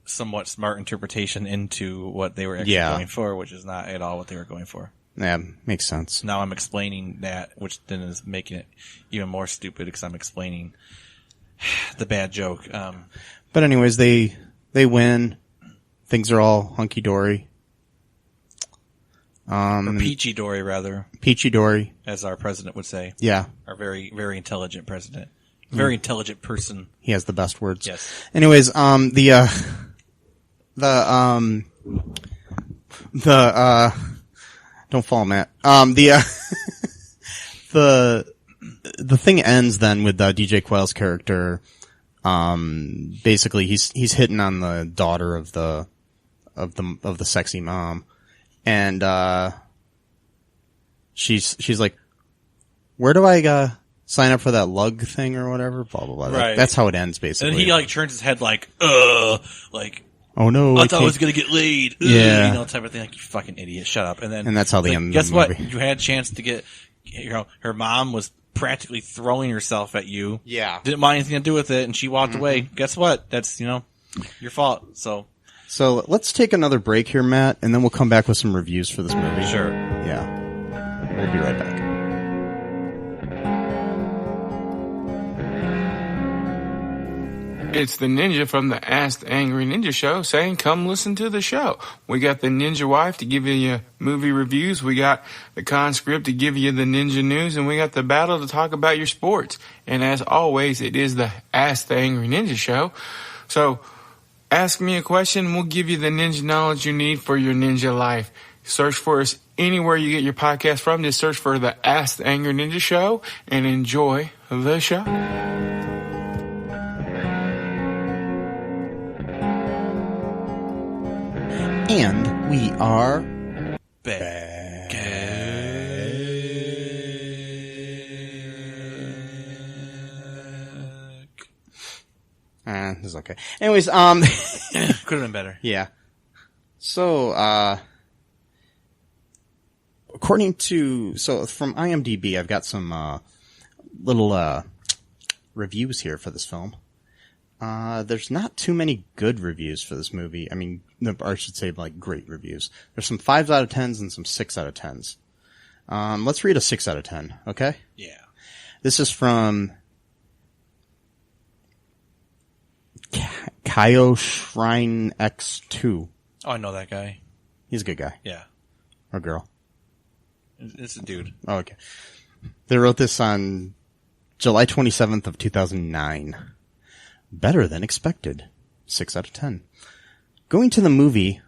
somewhat smart interpretation into what they were actually going for, which is not at all what they were going for. Yeah, makes sense. Now I'm explaining that, which then is making it even more stupid because I'm explaining the bad joke. But anyways, they win. Things are all hunky dory. Or peachy dory, rather, Peachy dory. as our president would say. Yeah. Our very, very intelligent president. Very intelligent person. He has the best words. Yes. Anyways, don't fall, Matt. The thing ends then with DJ Quayle's character. Basically he's hitting on the daughter of the sexy mom. And, she's like, where do I, sign up for that lug thing or whatever? Blah, blah, blah. Right. That's how it ends, basically. And then he like turns his head like, like, oh no. I thought I was gonna get laid. Ugh, Yeah. You know, type of thing. Like, you fucking idiot. Shut up. And then, And that's how they like, end the guess what? movie. You had a chance to get, her mom was practically throwing herself at you. Yeah. Didn't mind anything to do with it, and she walked away. Guess what? That's, your fault. So let's take another break here, Matt, and then we'll come back with some reviews for this movie. sure. Yeah. We'll be right back. It's the ninja from the Ask the Angry Ninja Show saying, come listen to the show. We got the ninja wife to give you movie reviews. We got the conscript to give you the ninja news. And we got the battle to talk about your sports. And as always, it is the Ask the Angry Ninja Show. So ask me a question. We'll give you the ninja knowledge you need for your ninja life. Search for us anywhere you get your podcast from. Just search for the Ask the Angry Ninja Show and enjoy the show. And we are Back. This is okay. Anyways, Could have been better. yeah. So, from IMDb, I've got some, little, reviews here for this film. There's not too many good reviews for this movie. I mean, I should say like great reviews. There's some 5 out of 10s and some 6 out of 10s. Let's read a 6 out of 10, okay? Yeah. This is from Kyo Shrine X2. Oh, I know that guy. He's a good guy. Yeah. Or girl. It's a dude. Oh, okay. They wrote this on July 27th of 2009. Better than expected. 6 out of 10. Going into the movie,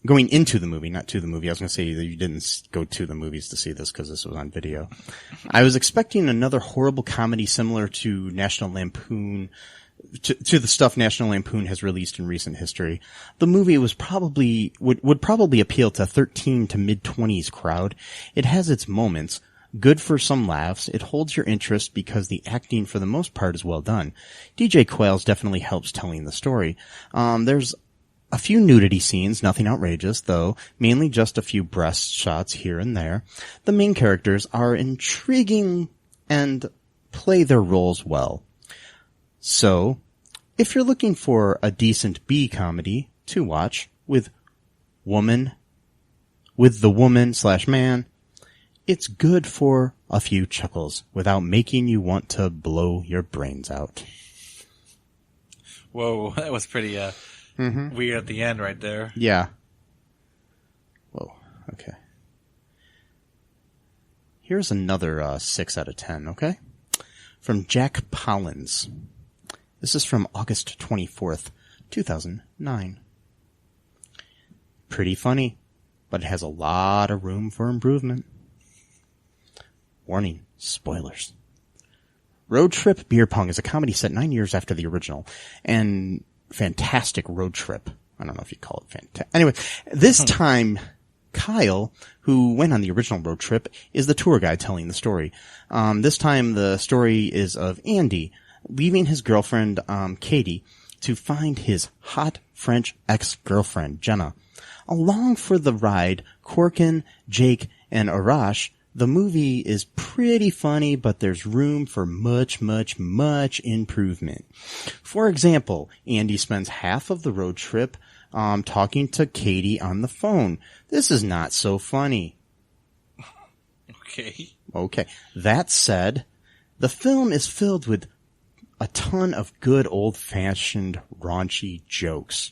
not to the movie. I was going to say that you didn't go to the movies to see this because this was on video. I was expecting another horrible comedy similar to National Lampoon, to the stuff National Lampoon has released in recent history. The movie would probably appeal to 13 to mid-20s crowd. It has its moments. Good for some laughs. It holds your interest because the acting for the most part is well done. DJ Quayles definitely helps telling the story. There's a few nudity scenes, nothing outrageous, though, mainly just a few breast shots here and there. The main characters are intriguing and play their roles well. So, if you're looking for a decent B comedy to watch with the woman/man, it's good for a few chuckles without making you want to blow your brains out. Whoa, that was pretty weird at the end right there. Yeah. Whoa, okay. Here's another 6 out of 10, okay? From Jack Pollins. This is from August 24th, 2009. Pretty funny, but it has a lot of room for improvement. Warning, spoilers. Road Trip Beer Pong is a comedy set 9 years after the original, and fantastic road trip. I don't know if you call it fantastic. Anyway, this time, Kyle, who went on the original road trip, is the tour guide telling the story. This time, the story is of Andy leaving his girlfriend, Katie, to find his hot French ex-girlfriend, Jenna. Along for the ride, Corkin, Jake, and Arash. The movie is pretty funny, but there's room for much, much, much improvement. For example, Andy spends half of the road trip talking to Katie on the phone. This is not so funny. Okay. That said, the film is filled with a ton of good old-fashioned raunchy jokes.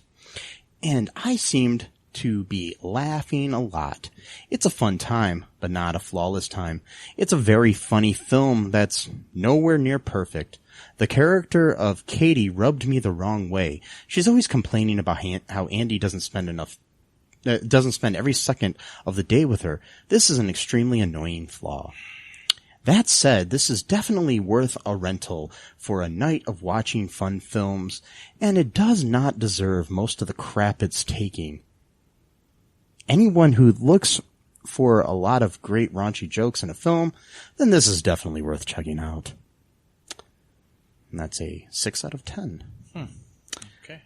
And I seemed to be laughing a lot. It's a fun time, but not a flawless time. It's a very funny film that's nowhere near perfect. The character of Katie rubbed me the wrong way. She's always complaining about how Andy doesn't spend every second of the day with her. This is an extremely annoying flaw. That said, this is definitely worth a rental for a night of watching fun films, and it does not deserve most of the crap it's taking. Anyone who looks for a lot of great raunchy jokes in a film, then this is definitely worth checking out. And that's a 6 out of 10. Okay.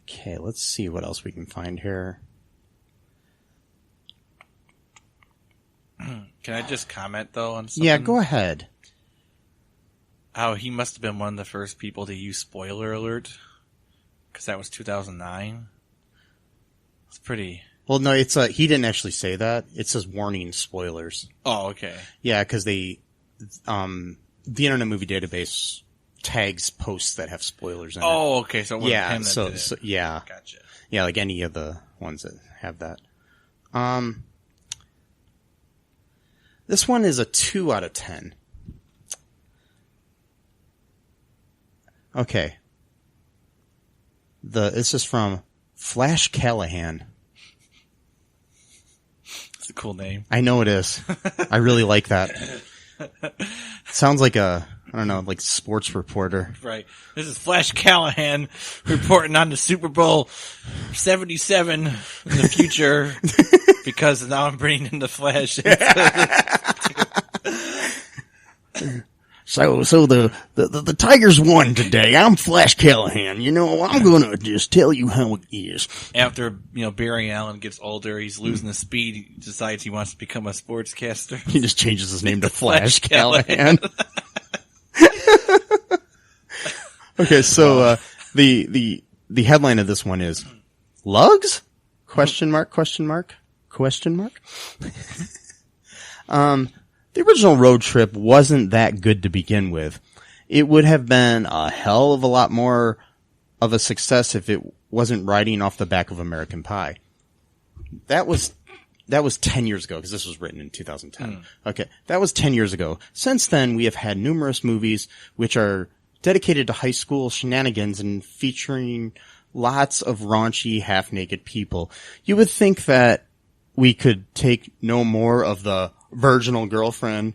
Okay, let's see what else we can find here. Can I just comment, though, on something? Yeah, go ahead. How he must have been one of the first people to use spoiler alert, because that was 2009. It's pretty... Well, no, it's he didn't actually say that. It says warning spoilers. Oh, okay. Yeah, because the Internet Movie Database tags posts that have spoilers in it. Oh, okay, so it wasn't him that did it. So yeah. Gotcha. Yeah, like any of the ones that have that. This one is a 2 out of 10. Okay. This is from Flash Callahan. It's a cool name. I know it is. I really like that. Sounds like a I don't know, like sports reporter. Right. This is Flash Callahan reporting on the Super Bowl 77 in the future because now I'm bringing in the Flash. So the Tigers won today. I'm Flash Callahan. You know, I'm gonna just tell you how it is. After, Barry Allen gets older, he's losing the speed. He decides he wants to become a sportscaster. He just changes his name to Flash Callahan. Okay, so the headline of this one is Lugs? Question mark? The original road trip wasn't that good to begin with. It would have been a hell of a lot more of a success if it wasn't riding off the back of American Pie. That was 10 years ago, because this was written in 2010. Okay, that was 10 years ago. Since then, we have had numerous movies which are dedicated to high school shenanigans and featuring lots of raunchy, half-naked people. You would think that we could take no more of the virginal girlfriend,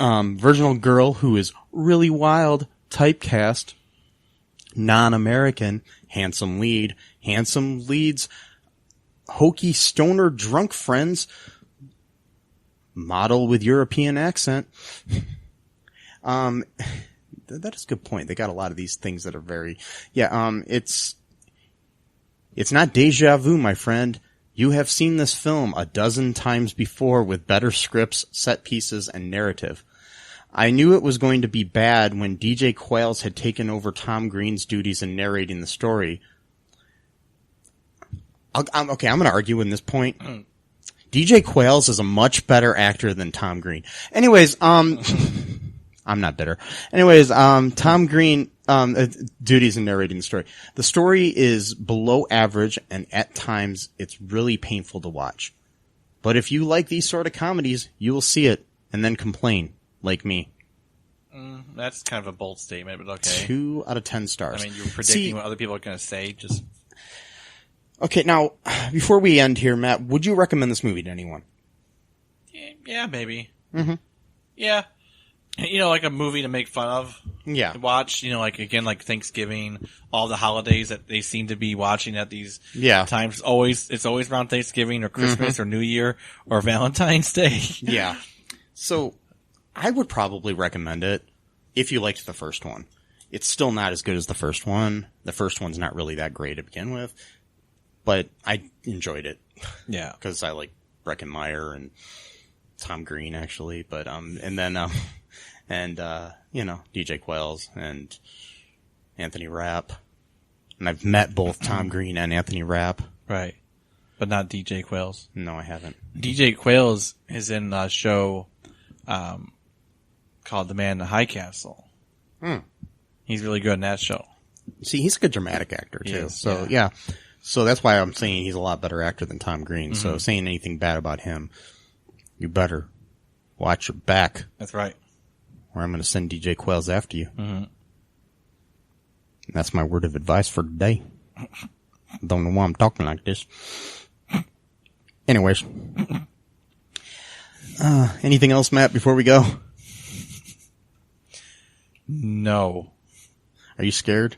virginal girl who is really wild, typecast, non-American, handsome leads, hokey stoner drunk friends, model with European accent. That is a good point. They got a lot of these things that are very, it's not deja vu, my friend. You have seen this film a dozen times before with better scripts, set pieces, and narrative. I knew it was going to be bad when DJ Quayles had taken over Tom Green's duties in narrating the story. I'm going to argue in this point. DJ Quayles is a much better actor than Tom Green. Anyways, I'm not bitter. Anyways, Tom Green, duties in narrating the story. The story is below average, and at times it's really painful to watch. But if you like these sort of comedies, you will see it and then complain, like me. That's kind of a bold statement, but okay. 2 out of 10 stars. I mean, you're predicting what other people are going to say. Just okay. Now, before we end here, Matt, would you recommend this movie to anyone? Yeah, maybe. Mm-hmm. Yeah. Like a movie to make fun of. Yeah. To watch, like Thanksgiving, all the holidays that they seem to be watching at these times. It's always around Thanksgiving or Christmas or New Year or Valentine's Day. Yeah. So I would probably recommend it if you liked the first one. It's still not as good as the first one. The first one's not really that great to begin with, but I enjoyed it. Yeah. Because I like Breckenmeyer and Tom Green, actually, but, and then, DJ Quayles and Anthony Rapp. And I've met both Tom Green and Anthony Rapp. Right. But not DJ Quayles. No, I haven't. DJ Quayles is in a show, called The Man in the High Castle. He's really good in that show. See, he's a good dramatic actor, too. Yeah. So that's why I'm saying he's a lot better actor than Tom Green. So saying anything bad about him, you better watch your back. That's right. Or I'm going to send DJ Quayles after you. Mm-hmm. That's my word of advice for today. Don't know why I'm talking like this. Anyways. Anything else, Matt, before we go? No. Are you scared?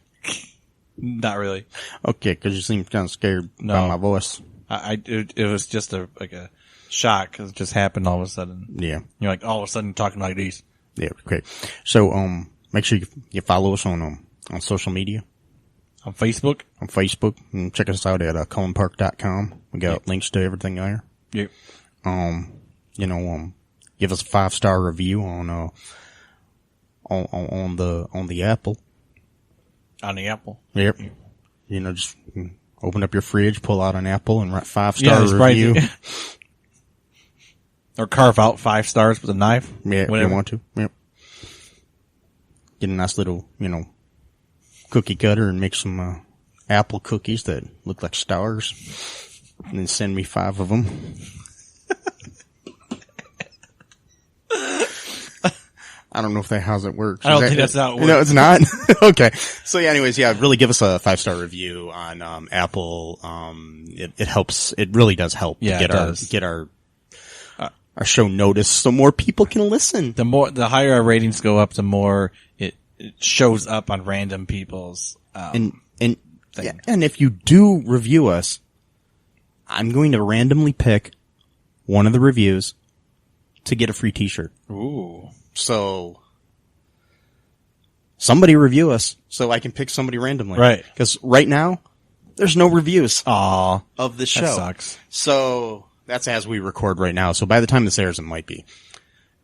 Not really. Okay, because you seem kind of scared by my voice. It was just a shock because it just happened all of a sudden. Yeah. You're like all of a sudden talking like these. Yeah, okay. So, make sure you follow us on social media. On Facebook? On Facebook. And check us out at, cohenpark.com. We got links to everything there. Yep. Give us a 5-star review on the Apple. On the Apple. Yep. Just open up your fridge, pull out an apple, and write 5-star review. Or carve out 5 stars with a knife. Yeah, whatever. If you want to. Yep. Get a nice little, cookie cutter and make some apple cookies that look like stars. And then send me 5 of them. I don't know if how's it works. I don't think that's how it works. No, it's not? Okay. So anyways, really give us a 5-star review on Apple. It helps. It really does help to get our our show noticed so more people can listen. The higher our ratings go up, the more it shows up on random people's, And if you do review us, I'm going to randomly pick one of the reviews to get a free t-shirt. Ooh. So somebody review us so I can pick somebody randomly. Right. Because right now, there's no reviews Aw. of the show. That sucks. So that's as we record right now. So by the time this airs, it might be.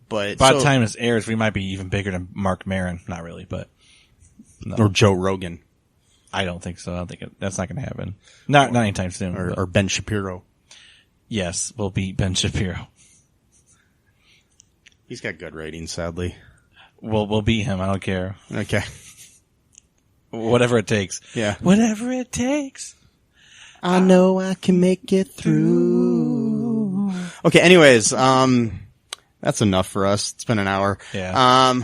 But By the time this airs, we might be even bigger than Mark Maron. Not really, but. No. Or Joe Rogan. I don't think so. I don't think that's not going to happen. Not anytime soon. Or Ben Shapiro. Yes, we'll beat Ben Shapiro. He's got good ratings, sadly. We'll beat him. I don't care. Okay. Whatever it takes. Yeah. Whatever it takes. I know I can make it through. Okay, anyways, that's enough for us. It's been an hour. Yeah.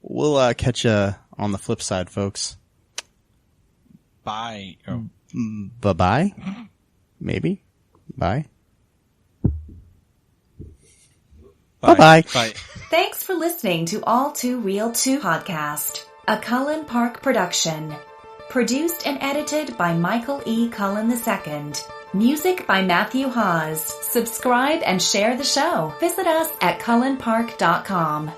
We'll catch you on the flip side, folks. Bye. Oh. Bye-bye? Maybe? Bye? Bye-bye. Bye. Thanks for listening to All Too Real 2 podcast, a Cullen Park production. Produced and edited by Michael E. Cullen II. Music by Matthew Hawes. Subscribe and share the show. Visit us at cullenpark.com.